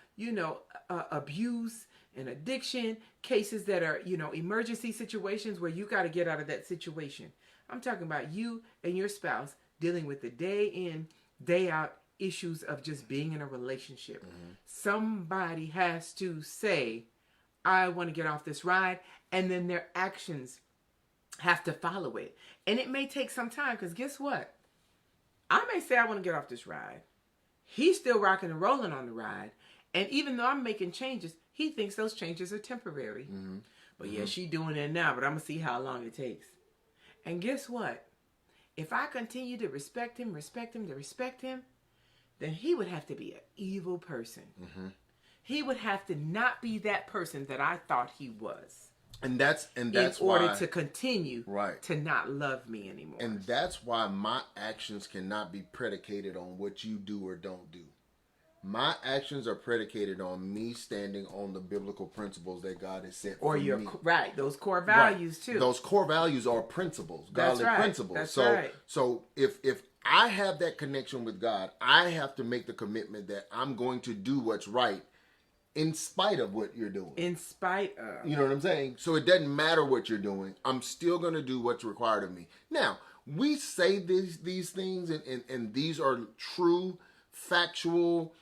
abuse and addiction, cases that are, emergency situations where you got to get out of that situation. I'm talking about you and your spouse dealing with the day in, day out issues of just being in a relationship. Somebody has to say, I want to get off this ride, and then their actions have to follow it. And it may take some time, because guess what? I may say I want to get off this ride. He's still rocking and rolling on the ride. And even though I'm making changes, he thinks those changes are temporary. But yeah, she's doing it now, but I'm going to see how long it takes. And guess what? If I continue to respect him, then he would have to be an evil person. He would have to not be that person that I thought he was. And that's in order to continue to not love me anymore. And that's why my actions cannot be predicated on what you do or don't do. My actions are predicated on me standing on the biblical principles that God has set for me. Those core values too. Those core values are principles, godly principles. That's so right. So if I have that connection with God, I have to make the commitment that I'm going to do what's right in spite of what you're doing. In spite of. You know what I'm saying? So it doesn't matter what you're doing. I'm still going to do what's required of me. Now, we say these things, and these are true, factual,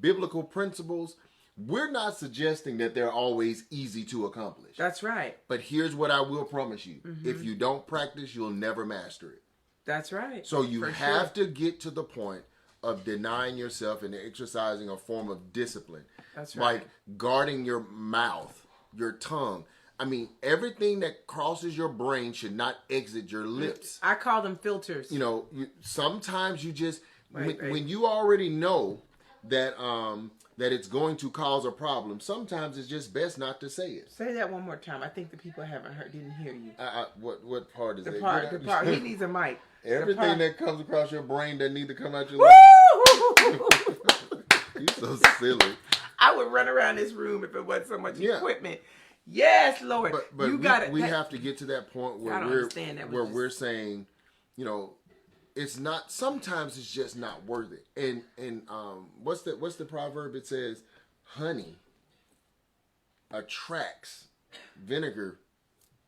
biblical principles. We're not suggesting that they're always easy to accomplish. That's right. But here's what I will promise you. If you don't practice, you'll never master it. That's right. So you have to get to the point of denying yourself and exercising a form of discipline. That's right. Like guarding your mouth, your tongue. I mean, everything that crosses your brain should not exit your lips. I call them filters. Sometimes you just, when you already know that that it's going to cause a problem, sometimes it's just best not to say it. Say that one more time. I think the people didn't hear you. What part is the it? part. He needs a mic. Everything that comes across your brain doesn't need to come out your lips. You're so silly. I would run around this room if it wasn't so much equipment. Yes, Lord. But we have to get to that point where we're saying, it's not. Sometimes it's just not worth it. And what's the proverb? It says, "Honey attracts, vinegar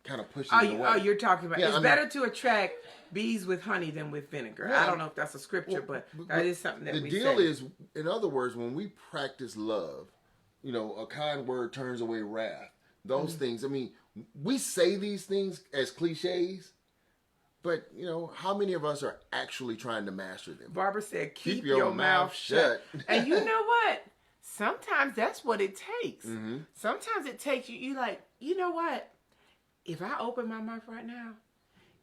kind of pushes it away." Oh, you're talking about it's better to attract bees with honey than with vinegar. I don't know if that's a scripture, but that is something that we say. The deal is, in other words, when we practice love, a kind word turns away wrath. Those things. I mean, we say these things as cliches, but how many of us are actually trying to master them? Barbara said, "Keep your mouth shut." And you know what? Sometimes that's what it takes. Sometimes it takes you like, you know what? If I open my mouth right now,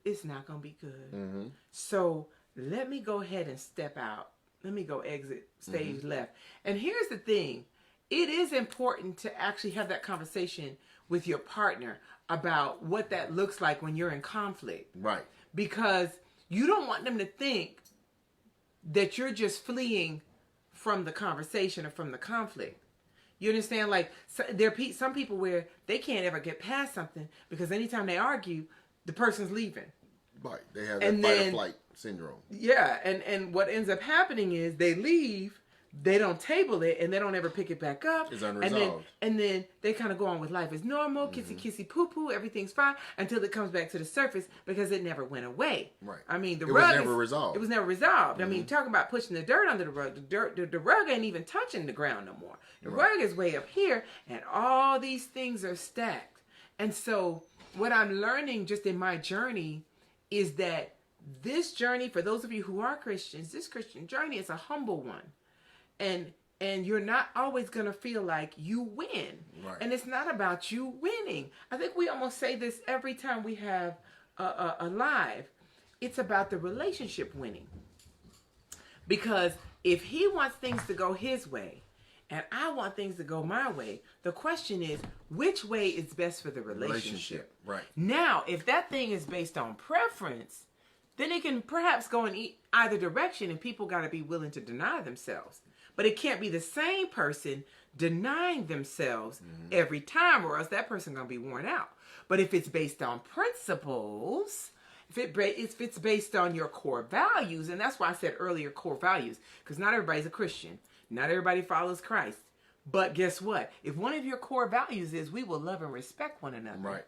it's not going to be good. So let me go ahead and step out. Let me go exit stage left. And here's the thing. It is important to actually have that conversation with your partner about what that looks like when you're in conflict. Right. Because you don't want them to think that you're just fleeing from the conversation or from the conflict. You understand? Like, there are some people where they can't ever get past something because anytime they argue, the person's leaving. Right. They have that fight or flight syndrome. Yeah. And what ends up happening is they leave, they don't table it and they don't ever pick it back up. It's unresolved. And then they kind of go on with life as normal, kissy poo poo, everything's fine until it comes back to the surface because it never went away. Right. I mean, it was never resolved. It was never resolved. I mean, talking about pushing the dirt under the rug. The rug ain't even touching the ground no more. The rug is way up here, and all these things are stacked. And so, what I'm learning just in my journey is that this journey, for those of you who are Christians, this Christian journey is a humble one. And you're not always going to feel like you win. Right. And it's not about you winning. I think we almost say this every time we have a live. It's about the relationship winning. Because if he wants things to go his way and I want things to go my way, the question is, which way is best for the relationship? Right. Now, if that thing is based on preference, then it can perhaps go in either direction and people got to be willing to deny themselves. But it can't be the same person denying themselves every time, or else that person going to be worn out. But if it's based on principles, if it's based on your core values, and that's why I said earlier core values, because not everybody's a Christian. Not everybody follows Christ. But guess what? If one of your core values is we will love and respect one another, Right.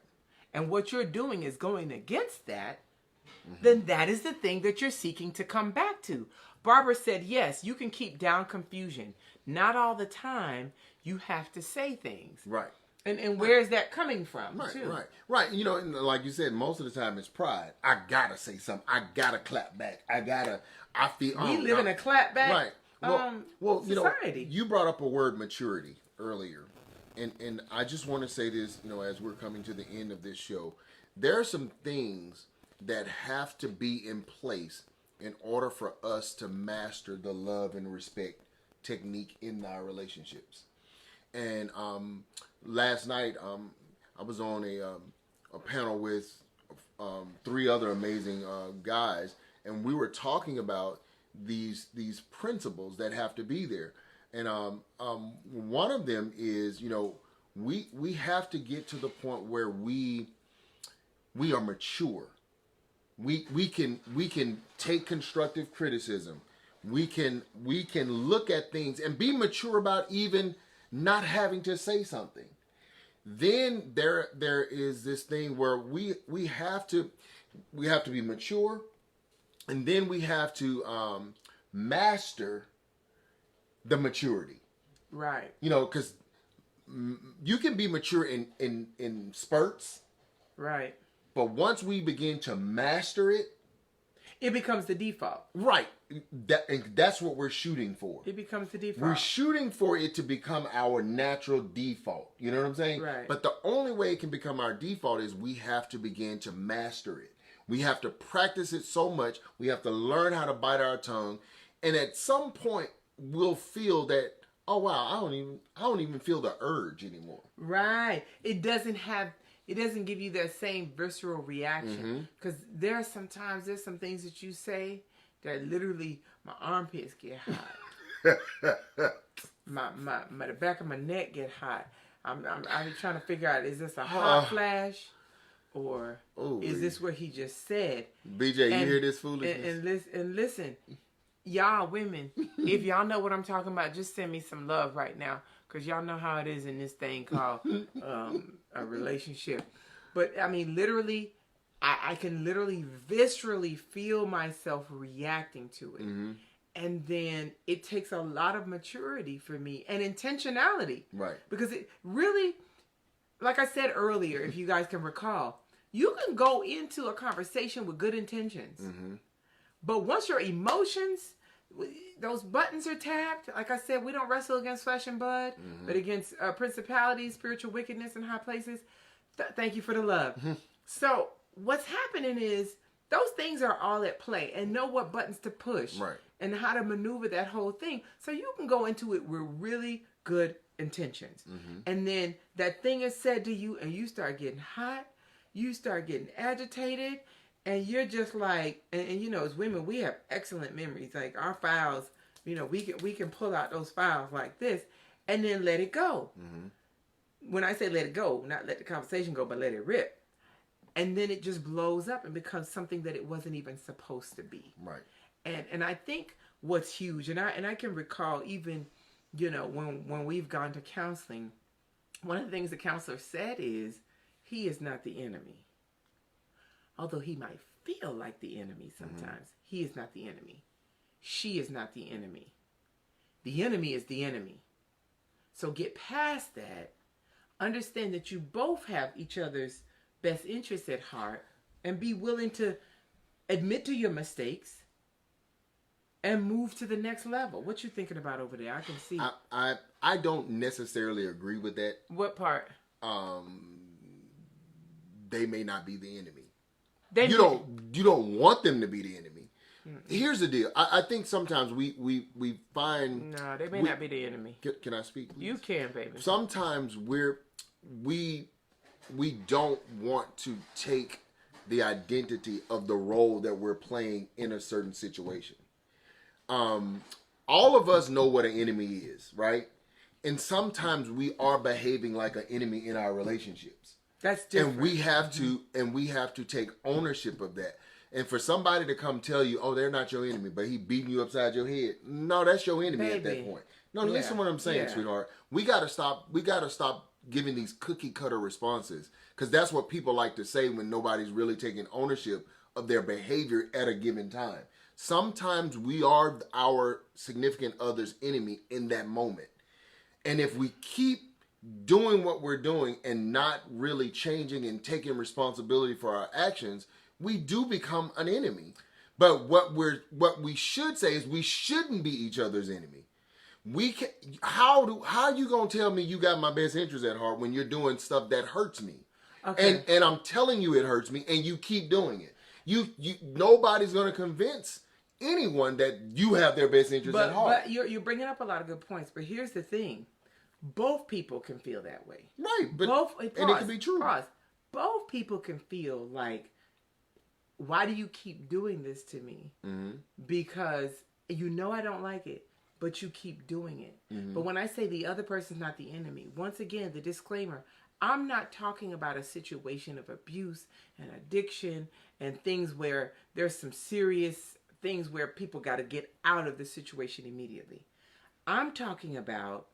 and what you're doing is going against that, then that is the thing that you're seeking to come back to. Barbara said, yes, you can keep down confusion. Not all the time you have to say things. Right. And where is that coming from, Right, too? right. You know, and like you said, most of the time it's pride. I gotta say something. I gotta clap back. I feel. We live in a clapback Right. Well, you know, society. you brought up a word maturity earlier, and I just want to say this. You know, as we're coming to the end of this show, there are some things that have to be in place in order for us to master the love and respect technique in our relationships. And last night, I was on a panel with 3 other amazing guys, and we were talking about these principles that have to be there. And one of them is, you know, we have to get to the point where we are mature. We can take constructive criticism. We can look at things and be mature about even not having to say something. Then there is this thing where we have to be mature, and then we have to master the maturity. Right. You know, because you can be mature in spurts. Right. But once we begin to master it, it becomes the default. Right. And that's what we're shooting for. It becomes the default. We're shooting for it to become our natural default. You know what I'm saying? Right. But the only way it can become our default is we have to begin to master it. We have to practice it so much. We have to learn how to bite our tongue. And at some point, we'll feel that, oh, wow, I don't even feel the urge anymore. Right. It doesn't give you that same visceral reaction. Because there's some things that you say that literally my armpits get hot. the back of my neck get hot. I'm trying to figure out, is this a hot flash? Or is this what he just said? BJ, you hear this foolishness? And listen, y'all women, if y'all know what I'm talking about, just send me some love right now. Because y'all know how it is in this thing called a relationship. But, I mean, literally, I can literally viscerally feel myself reacting to it. And then it takes a lot of maturity for me and intentionality. Right. Because it really, like I said earlier, if you guys can recall, you can go into a conversation with good intentions. But once your emotions, those buttons are tapped, like I said, we don't wrestle against flesh and blood, but against principalities, spiritual wickedness in high places. Thank you for the love. So what's happening is those things are all at play, and know what buttons to push, right, and how to maneuver that whole thing. So you can go into it with really good intentions. And then that thing is said to you, and you start getting hot, you start getting agitated, and you're just like, and you know, as women, we have excellent memories. Like our files, you know, we can pull out those files like this, and then let it go. When I say let it go, not let the conversation go, but let it rip. And then it just blows up and becomes something that it wasn't even supposed to be. Right. And I think what's huge. And I can recall even, when we've gone to counseling, one of the things the counselor said is, he is not the enemy. Although he might feel like the enemy sometimes, he is not the enemy. She is not the enemy. The enemy is the enemy. So get past that. Understand that you both have each other's best interests at heart, and be willing to admit to your mistakes and move to the next level. What you thinking about over there? I can see. I don't necessarily agree with that. What part? They may not be the enemy. You don't want them to be the enemy. Here's the deal. I think sometimes we find... No, they may not be the enemy. Can I speak, please? You can, baby. Sometimes we don't want to take the identity of the role that we're playing in a certain situation. All of us know what an enemy is, right? And sometimes we are behaving like an enemy in our relationships. That's different. And we have to take ownership of that. And for somebody to come tell you, oh, they're not your enemy, but he beating you upside your head. No, that's your enemy at that point. No, listen to what I'm saying, sweetheart. We gotta stop giving these cookie cutter responses. Because that's what people like to say when nobody's really taking ownership of their behavior at a given time. Sometimes we are our significant other's enemy in that moment. And if we keep doing what we're doing and not really changing and taking responsibility for our actions, we do become an enemy. But what we should say is we shouldn't be each other's enemy. How are you gonna tell me you got my best interest at heart when you're doing stuff that hurts me? Okay. And I'm telling you it hurts me, and you keep doing it. Nobody's gonna convince anyone that you have their best interest at heart. But you're bringing up a lot of good points. But here's the thing: both people can feel that way. Right. But and it can be true. Both people can feel like, why do you keep doing this to me? Mm-hmm. Because I don't like it, but you keep doing it. Mm-hmm. But when I say the other person's not the enemy, once again, the disclaimer, I'm not talking about a situation of abuse and addiction and things where there's some serious things where people got to get out of the situation immediately. I'm talking about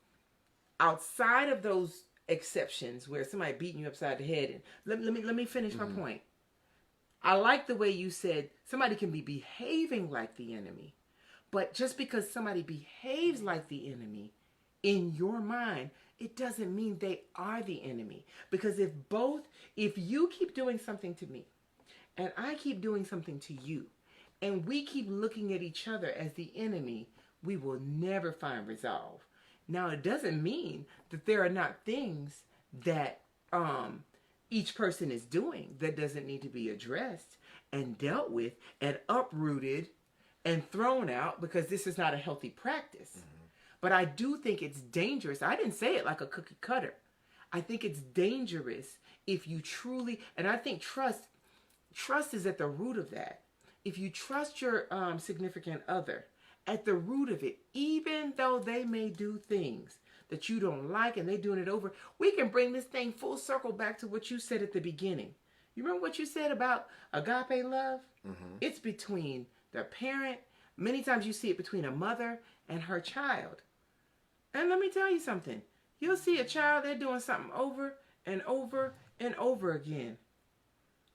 outside of those exceptions where somebody beating you upside the head. And let me finish my point. I like the way you said somebody can be behaving like the enemy. But just because somebody behaves like the enemy in your mind, it doesn't mean they are the enemy. Because if you keep doing something to me and I keep doing something to you, and we keep looking at each other as the enemy, we will never find resolve. Now, it doesn't mean that there are not things that each person is doing that doesn't need to be addressed and dealt with and uprooted and thrown out, because this is not a healthy practice. Mm-hmm. But I do think it's dangerous. I didn't say it like a cookie cutter. I think it's dangerous if you truly, and I think trust is at the root of that. If you trust your significant other, at the root of it, even though they may do things that you don't like and they're doing it over, we can bring this thing full circle back to what you said at the beginning. You remember what you said about agape love? Mm-hmm. It's between the parent. Many times you see it between a mother and her child. And let me tell you something. You'll see a child, they're doing something over and over and over again.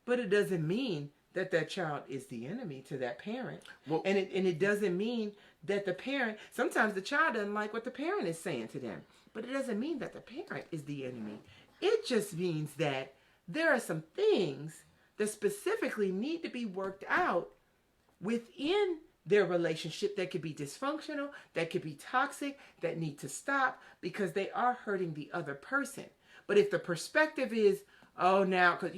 But it doesn't mean that child is the enemy to that parent. Well, and it doesn't mean that the parent, sometimes the child doesn't like what the parent is saying to them. But it doesn't mean that the parent is the enemy. It just means that there are some things that specifically need to be worked out within their relationship that could be dysfunctional, that could be toxic, that need to stop because they are hurting the other person. But if the perspective is, oh, now, because,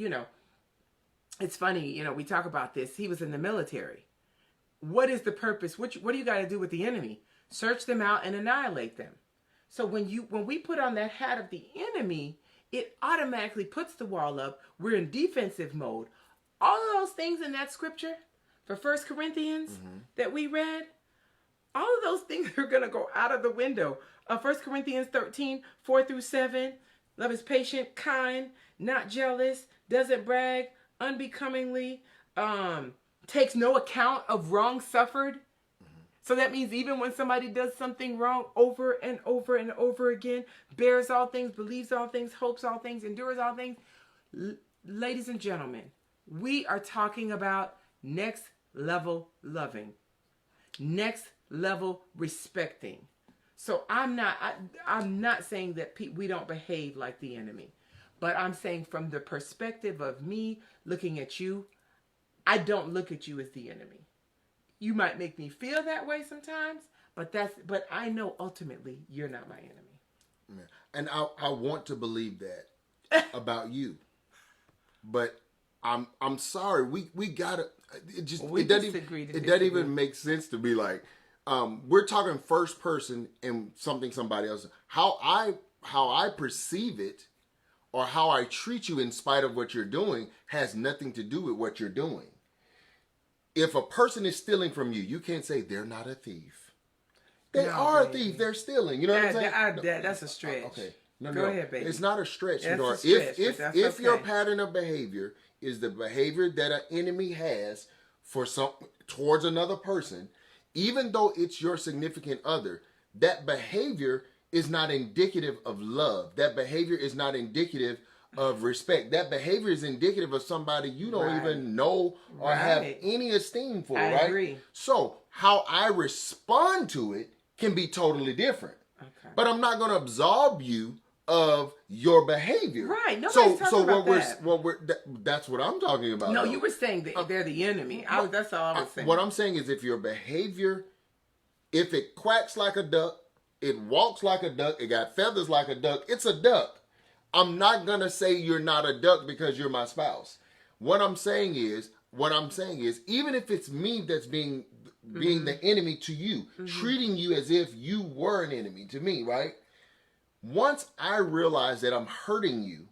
it's funny, we talk about this. He was in the military. What is the purpose? What do you got to do with the enemy? Search them out and annihilate them. So when we put on that hat of the enemy, it automatically puts the wall up. We're in defensive mode. All of those things in that scripture for 1 Corinthians that we read, all of those things are going to go out of the window. 1 Corinthians 13, 4-7, love is patient, kind, not jealous, doesn't brag, unbecomingly, takes no account of wrong suffered. So that means even when somebody does something wrong over and over and over again, bears all things, believes all things, hopes all things, endures all things. Ladies and gentlemen, we are talking about next level loving, next level respecting. So I'm not saying that we don't behave like the enemy, but I'm saying from the perspective of me looking at you, I don't look at you as the enemy. You might make me feel that way sometimes, but I know ultimately you're not my enemy. Yeah. And I want to believe that about you, but I'm sorry. We gotta. It doesn't even make sense to be like, we're talking first person and somebody else. How I perceive it, or how I treat you in spite of what you're doing, has nothing to do with what you're doing. If a person is stealing from you, you can't say they're not a thief. They are a thief. They're stealing. You know what I'm saying? That's a stretch. Okay. Go ahead, baby. It's not a stretch. That's a stretch, If your pattern of behavior is the behavior that an enemy has towards another person, even though it's your significant other, that behavior is not indicative of love. That behavior is not indicative of respect. That behavior is indicative of somebody you don't even know or have any esteem for, I agree. So how I respond to it can be totally different. Okay. But I'm not going to absolve you of your behavior. Right. Nobody's talking about that. That's what I'm talking about. No, you were saying that they're the enemy. That's all I was saying. What I'm saying is, if your behavior, if it quacks like a duck, it walks like a duck, it got feathers like a duck, it's a duck. I'm not going to say you're not a duck because you're my spouse. What I'm saying is, even if it's me that's being the enemy to you, treating you as if you were an enemy to me, right? Once I realize that I'm hurting you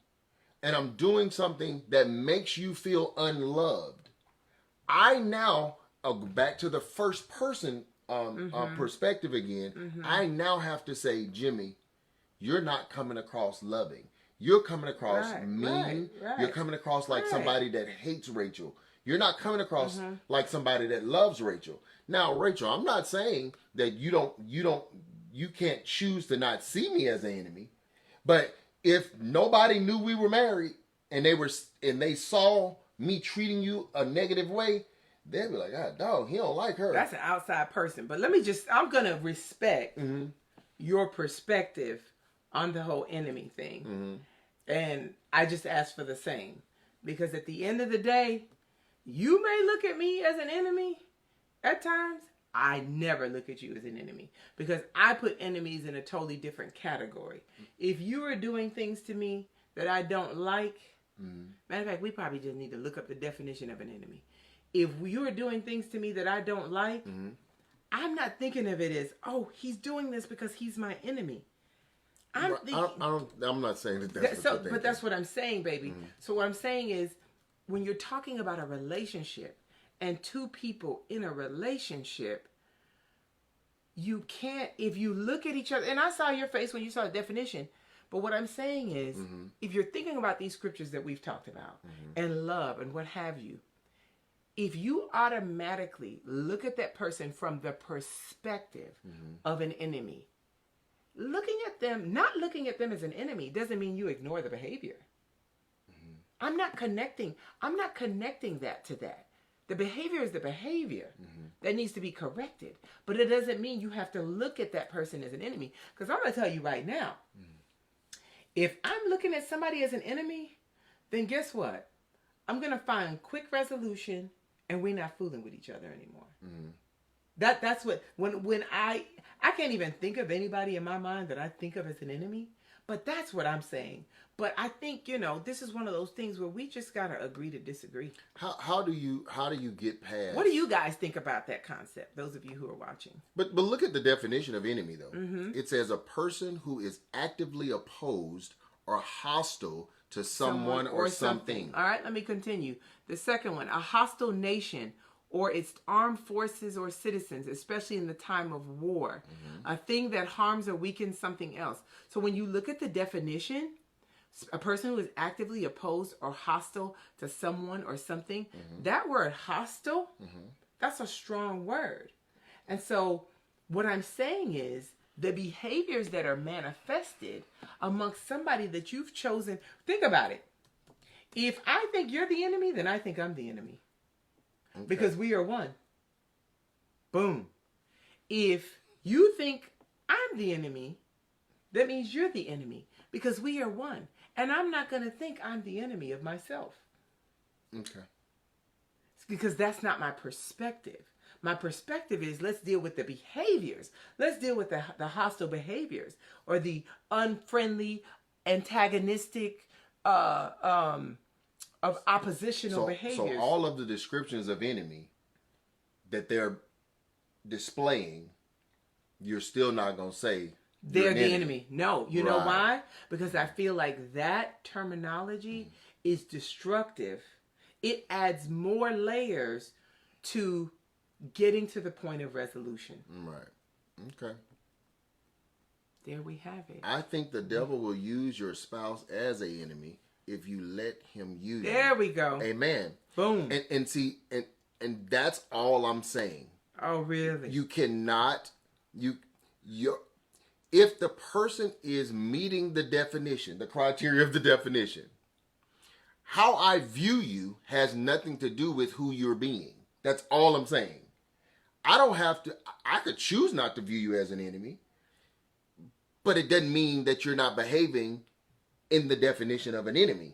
and I'm doing something that makes you feel unloved, I now, back to the first person perspective again, I now have to say, Jimmy, you're not coming across loving. You're coming across mean. Right. You're coming across like somebody that hates Rachel. You're not coming across like somebody that loves Rachel. Now, Rachel, I'm not saying that you can't choose to not see me as an enemy. But if nobody knew we were married and they saw me treating you a negative way, they'd be like, "Ah, dog, he don't like her." That's an outside person. But I'm gonna respect your perspective on the whole enemy thing. And I just ask for the same. Because at the end of the day, you may look at me as an enemy at times. I never look at you as an enemy. Because I put enemies in a totally different category. If you are doing things to me that I don't like, matter of fact, we probably just need to look up the definition of an enemy. If you're doing things to me that I don't like, I'm not thinking of it as, oh, he's doing this because he's my enemy. I'm not saying that's but that's what I'm saying, baby. So what I'm saying is, when you're talking about a relationship and two people in a relationship, you can't, if you look at each other, and I saw your face when you saw the definition, but what I'm saying is, if you're thinking about these scriptures that we've talked about, and love and what have you, if you automatically look at that person from the perspective of an enemy, not looking at them as an enemy doesn't mean you ignore the behavior. I'm not connecting that to that. The behavior is the behavior that needs to be corrected. But it doesn't mean you have to look at that person as an enemy. Because I'm going to tell you right now, if I'm looking at somebody as an enemy, then guess what? I'm going to find quick resolution and we're not fooling with each other anymore. That's what, when I can't even think of anybody in my mind that I think of as an enemy, but that's what I'm saying. But I think, this is one of those things where we just got to agree to disagree. How do you get past? What do you guys think about that concept? Those of you who are watching. But look at the definition of enemy though. It says a person who is actively opposed or hostile to someone or something. All right, let me continue. The second one, a hostile nation or its armed forces or citizens, especially in the time of war. A thing that harms or weakens something else. So when you look at the definition, a person who is actively opposed or hostile to someone or something, that word hostile, that's a strong word. And so what I'm saying is the behaviors that are manifested amongst somebody that you've chosen, think about it. If I think you're the enemy, then I think I'm the enemy. Okay. Because we are one. Boom. If you think I'm the enemy, that means you're the enemy because we are one. And I'm not going to think I'm the enemy of myself. Okay. It's because that's not my perspective. My perspective is let's deal with the behaviors. Let's deal with the hostile behaviors or the unfriendly, antagonistic, of oppositional behaviors. So all of the descriptions of enemy that they're displaying, you're still not going to say they're the enemy. No. You know why? Because I feel like that terminology is destructive. It adds more layers to getting to the point of resolution. Right. Okay. There we have it. I think the devil will use your spouse as an enemy if you let him use you. There we go. Amen. Boom. And see, and that's all I'm saying. Oh, really? You cannot, if the person is meeting the definition, the criteria of the definition, how I view you has nothing to do with who you're being. That's all I'm saying. I could choose not to view you as an enemy, but it doesn't mean that you're not behaving in the definition of an enemy.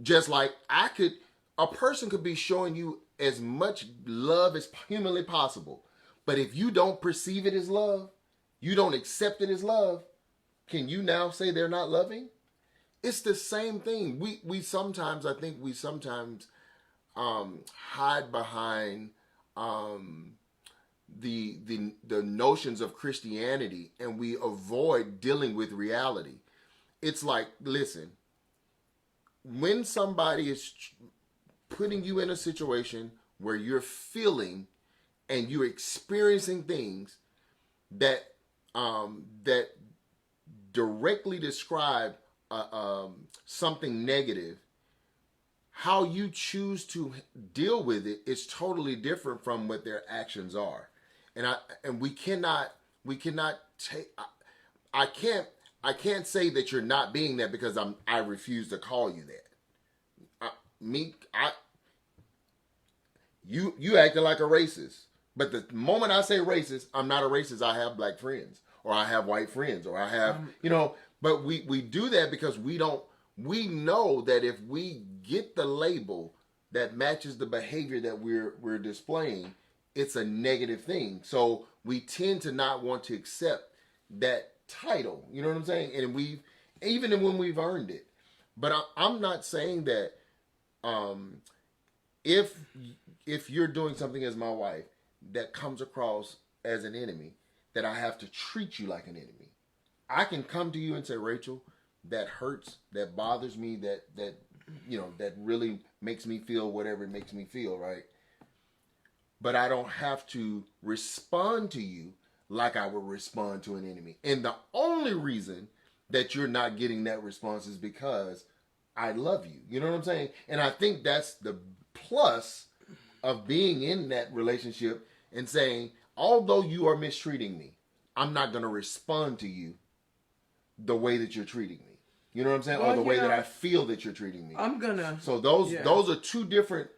Just like a person could be showing you as much love as humanly possible, but if you don't perceive it as love, you don't accept it as love, can you now say they're not loving? It's the same thing. We sometimes hide behind the notions of Christianity, and we avoid dealing with reality. It's like, listen, when somebody is putting you in a situation where you're feeling and you're experiencing things that directly describe something negative, how you choose to deal with it is totally different from what their actions are. And we cannot take. I can't say that you're not being that because I refuse to call you that. You acting like a racist. But the moment I say racist, I'm not a racist. I have black friends, or I have white friends, or I have, but we do that because we know that if we get the label that matches the behavior that we're displaying, it's a negative thing. So we tend to not want to accept that title. You know what I'm saying? And even when we've earned it. But I'm not saying that if you're doing something as my wife that comes across as an enemy, that I have to treat you like an enemy. I can come to you and say, Rachel, that hurts, that bothers me, that really makes me feel whatever it makes me feel, right? But I don't have to respond to you like I would respond to an enemy. And the only reason that you're not getting that response is because I love you. You know what I'm saying? And I think that's the plus of being in that relationship and saying, although you are mistreating me, I'm not going to respond to you the way that you're treating me. You know what I'm saying? Or the way that I feel that you're treating me. So those are two different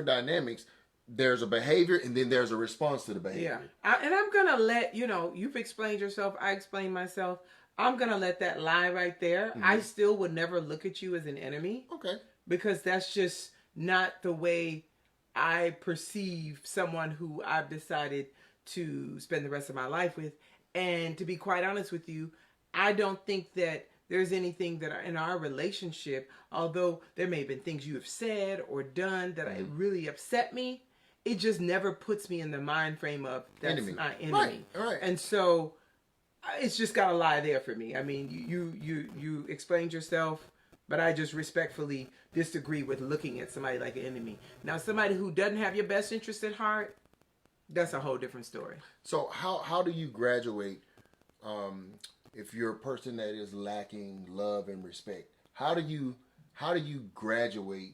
dynamics. There's a behavior and then there's a response to the behavior. Yeah. And I'm going to let, you've explained yourself. I explained myself. I'm going to let that lie right there. Mm-hmm. I still would never look at you as an enemy. Okay. Because that's just not the way I perceive someone who I've decided to spend the rest of my life with. And to be quite honest with you, I don't think that there's anything that in our relationship, although there may have been things you have said or done that really upset me, it just never puts me in the mind frame of that's enemy. My enemy. Right. And so it's just got to lie there for me. I mean, you explained yourself, but I just respectfully disagree with looking at somebody like an enemy. Now, somebody who doesn't have your best interest at heart, that's a whole different story. So how do you graduate if you're a person that is lacking love and respect? How do you graduate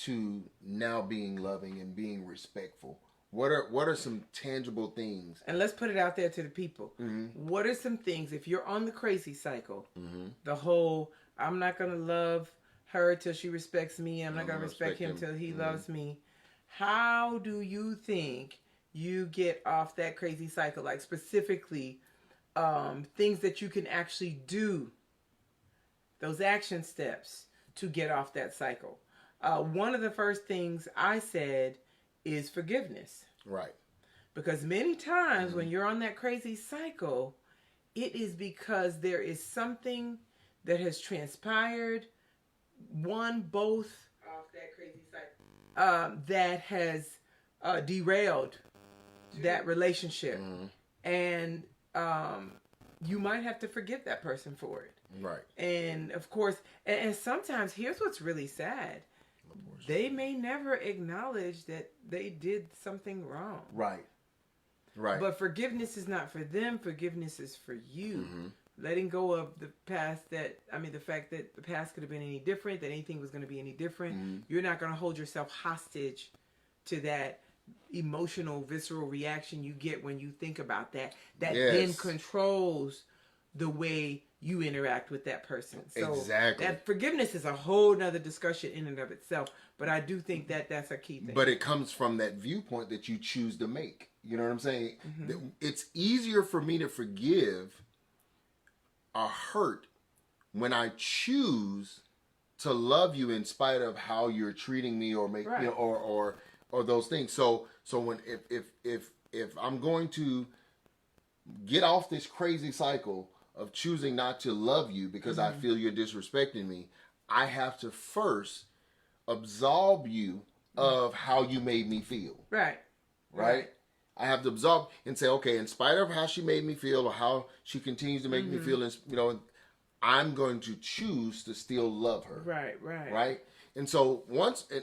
to now being loving and being respectful What are some tangible things? And let's put it out there to the people. Mm-hmm. What are some things, if you're on the crazy cycle, Mm-hmm. the whole, I'm not going to love her till she respects me, I'm not going to respect him till he loves me. How do you think you get off that crazy cycle? Like specifically, things that you can actually do, those action steps to get off that cycle. One of the first things I said is forgiveness. Right. Because many times when you're on that crazy cycle, it is because there is something that has transpired, both off that crazy cycle, that has derailed that relationship. And you might have to forgive that person for it. Right. And of course, and sometimes here's what's really sad. They may never acknowledge that they did something wrong. Right. Right. But forgiveness is not for them. Forgiveness is for you. Letting go of the past the fact that the past could have been any different, that anything was going to be any different. You're not going to hold yourself hostage to that emotional, visceral reaction you get when you think about that. That then controls the way you interact with that person. So exactly. That forgiveness is a whole nother discussion in and of itself. But I do think that that's a key thing. But it comes from that viewpoint that you choose to make. You know what I'm saying? It's easier for me to forgive a hurt when I choose to love you in spite of how you're treating me or make or those things. So when if I'm going to get off this crazy cycle of choosing not to love you because I feel you're disrespecting me, I have to first absolve you of how you made me feel. Right? I have to absolve and say, okay, in spite of how she made me feel or how she continues to make me feel, I'm going to choose to still love her. Right? And so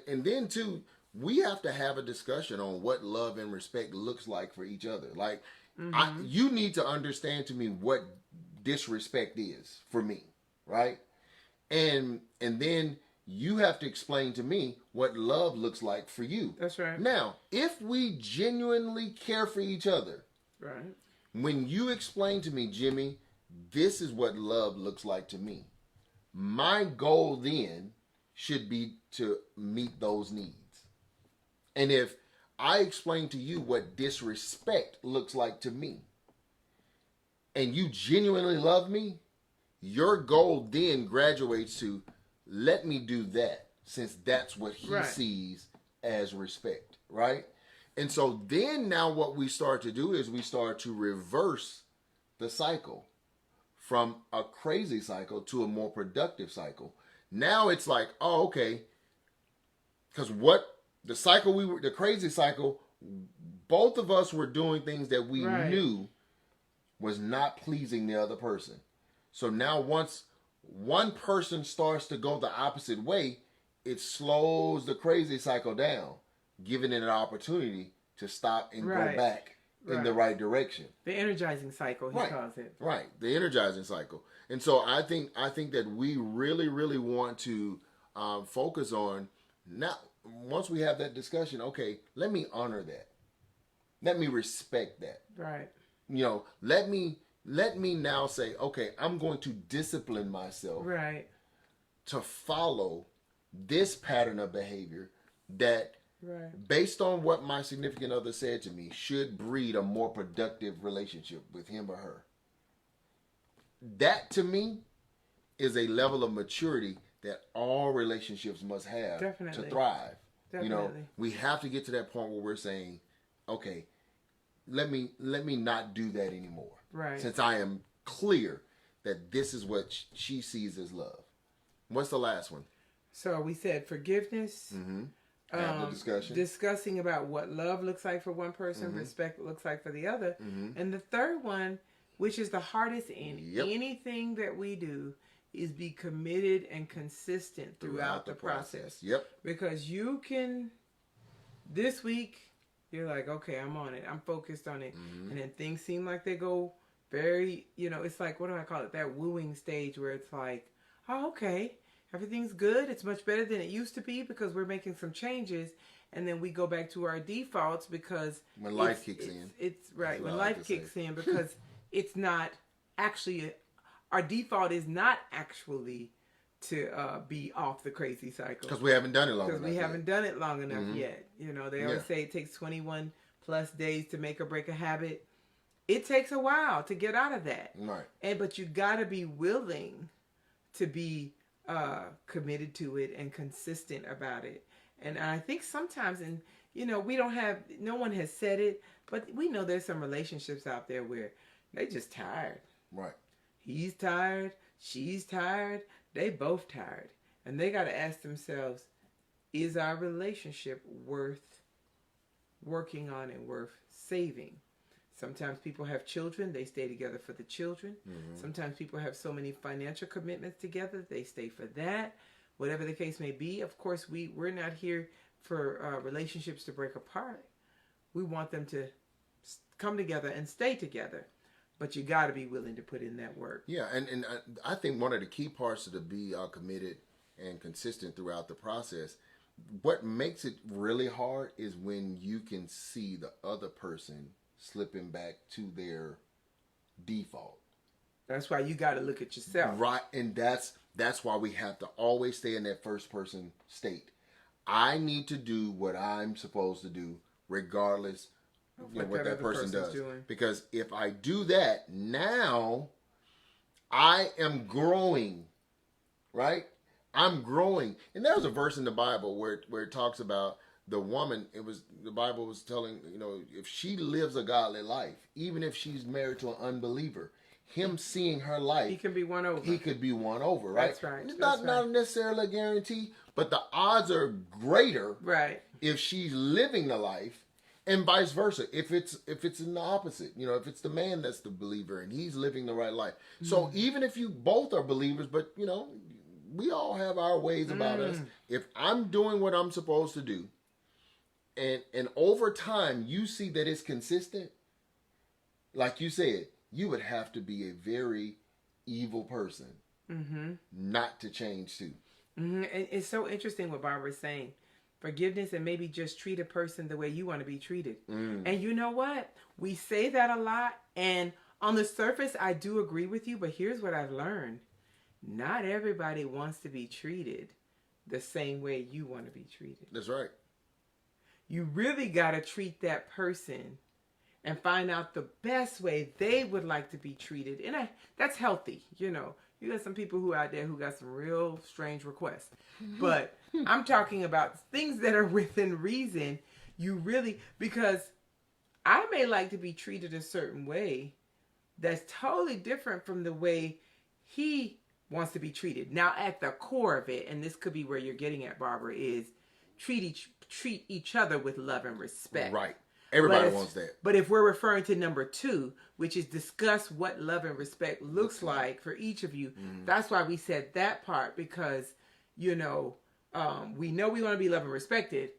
and then too, we have to have a discussion on what love and respect looks like for each other. Like, you need to understand to me what disrespect is for me, right? And then you have to explain to me what love looks like for you. That's right. Now, if we genuinely care for each other, when you explain to me, Jimmy, this is what love looks like to me, my goal then should be to meet those needs. And if I explain to you what disrespect looks like to me, and you genuinely love me, your goal then graduates to let me do that, since that's what he sees as respect, right? And so then now what we start to do is we start to reverse the cycle from a crazy cycle to a more productive cycle. Now it's like, oh, okay, because the crazy cycle, both of us were doing things that we knew was not pleasing the other person. So now once one person starts to go the opposite way, it slows the crazy cycle down, giving it an opportunity to stop and go back in the right direction. The energizing cycle, he calls it. Right, the energizing cycle. And so I think that we really, really want to focus on, now, once we have that discussion, okay, let me honor that. Let me respect that. Right. Let me now say, okay, I'm going to discipline myself to follow this pattern of behavior that, based on what my significant other said to me, should breed a more productive relationship with him or her. That, to me, is a level of maturity that all relationships must have to thrive. Definitely. We have to get to that point where we're saying, okay, let me not do that anymore. Right. Since I am clear that this is what she sees as love. What's the last one? So we said forgiveness. Have the discussion. Discussing about what love looks like for one person, respect looks like for the other. And the third one, which is the hardest in anything that we do, is be committed and consistent throughout the process. Because you can, this week, you're like, okay, I'm on it. I'm focused on it. And then things seem like they go very, it's like, what do I call it? That wooing stage where it's like, oh, okay. everything's good. It's much better than it used to be because we're making some changes, and then we go back to our defaults because when life kicks in. It's right when what I life like to kicks in because it's not actually our default is not actually to be off the crazy cycle because we haven't done it long enough. Because we haven't done it long enough Mhm. yet. You know, they always say it takes 21 plus days to make or break a habit. It takes a while to get out of that. Right. But you got to be willing to be committed to it and consistent about it. And I think sometimes, and you know, we don't have, no one has said it, but we know there's some relationships out there where they just tired. Right. He's tired. She's tired. They both tired. And they got to ask themselves, is our relationship worth working on and worth saving? Sometimes people have children. They stay together for the children. Mm-hmm. Sometimes people have so many financial commitments together. They stay for that. Whatever the case may be. Of course, we're not here for relationships to break apart. We want them to come together and stay together. But you got to be willing to put in that work. Yeah, and I think one of the key parts to be committed and consistent throughout the process, what makes it really hard is when you can see the other person slipping back to their default. That's why you got to look at yourself. Right, and that's why we have to always stay in that first person state. I need to do what I'm supposed to do regardless what that person does. Doing. Because if I do that, now I am growing, right? I'm growing. And there's a verse in the Bible where it talks about the woman. The Bible was telling, if she lives a godly life, even if she's married to an unbeliever, him seeing her life, he can be won over. He could be won over, right? That's right. It's not necessarily a guarantee, but the odds are greater, right, if she's living the life. And vice versa, if it's in the opposite, if it's the man that's the believer and he's living the right life. So even if you both are believers, but we all have our ways about us. If I'm doing what I'm supposed to do, and over time you see that it's consistent, like you said, you would have to be a very evil person not to change too. And it's so interesting what Barbara's saying. Forgiveness and maybe just treat a person the way you want to be treated. And you know what? We say that a lot. And on the surface, I do agree with you. But here's what I've learned. Not everybody wants to be treated the same way you want to be treated. That's right. You really got to treat that person and find out the best way they would like to be treated. And that's healthy. You got some people who out there who got some real strange requests. But I'm talking about things that are within reason. Because I may like to be treated a certain way that's totally different from the way he wants to be treated. Now, at the core of it, and this could be where you're getting at, Barbara, is treat each other with love and respect. Right. Everybody wants that. But if we're referring to number 2, which is discuss what love and respect looks like for each of you, that's why we said that part, because, we know we want to be loved and respected,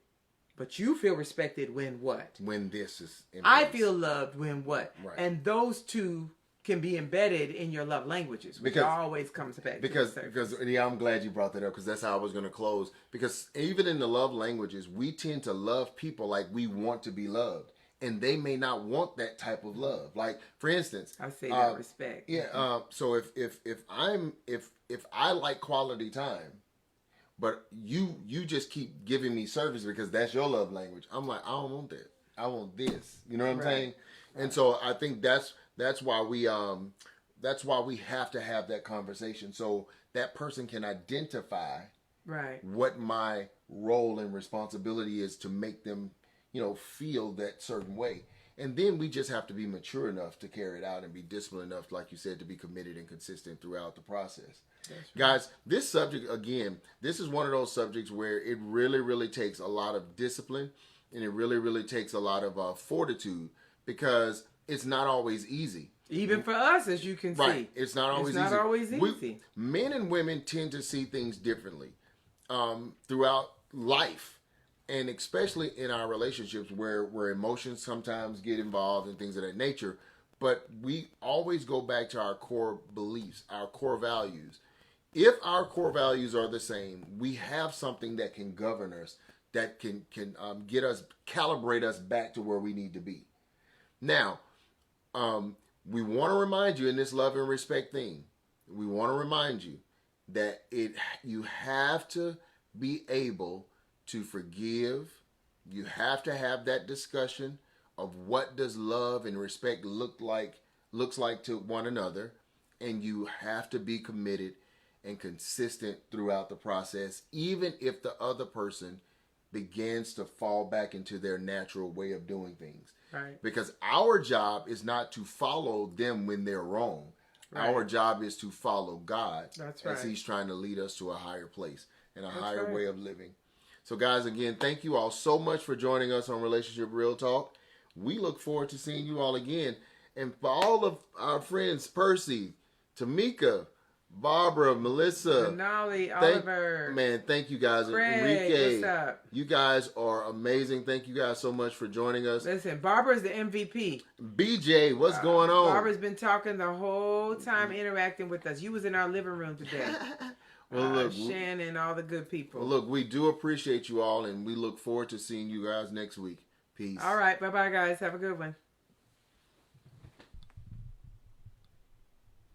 but you feel respected when what? When this is in I place. feel loved when what? Right. And those two can be embedded in your love languages, which always comes back. Because I'm glad you brought that up, because that's how I was going to close. Because even in the love languages, we tend to love people like we want to be loved, and they may not want that type of love. Like, for instance, I say that respect. Yeah. So if I like quality time, but you just keep giving me service because that's your love language, I'm like, I don't want that. I want this. You know what I'm saying? Right. And so I think that's why we have to have that conversation, so that person can identify what my role and responsibility is to make them, feel that certain way. And then we just have to be mature enough to carry it out and be disciplined enough, like you said, to be committed and consistent throughout the process. Right. Guys, this subject, again, this is one of those subjects where it really, really takes a lot of discipline, and it really, really takes a lot of fortitude, because it's not always easy. Even for us, as you can see. Right. It's not always easy. Men and women tend to see things differently throughout life. And especially in our relationships where emotions sometimes get involved and things of that nature. But we always go back to our core beliefs, our core values. if our core values are the same, we have something that can govern us, that can get us, calibrate us back to where we need to be. Now, we want to remind you in this love and respect thing, we want to remind you that you have to be able to forgive. You have to have that discussion of what does love and respect looks like to one another, and you have to be committed and consistent throughout the process, even if the other person begins to fall back into their natural way of doing things. Right. Because our job is not to follow them when they're wrong. Right. Our job is to follow God. That's right. As He's trying to lead us to a higher place and a higher way of living. So guys, again, thank you all so much for joining us on Relationship Real Talk. We look forward to seeing you all again. And for all of our friends, Percy, Tamika, Barbara, Melissa, Denali, Oliver, man, thank you guys. Greg, Enrique, what's up? You guys are amazing. Thank you guys so much for joining us. Listen, Barbara's the MVP. BJ, what's going on? Barbara's been talking the whole time, interacting with us. You was in our living room today. Well, look, Shannon, all the good people. Well, look, we do appreciate you all, and we look forward to seeing you guys next week. Peace. All right, bye-bye, guys. Have a good one.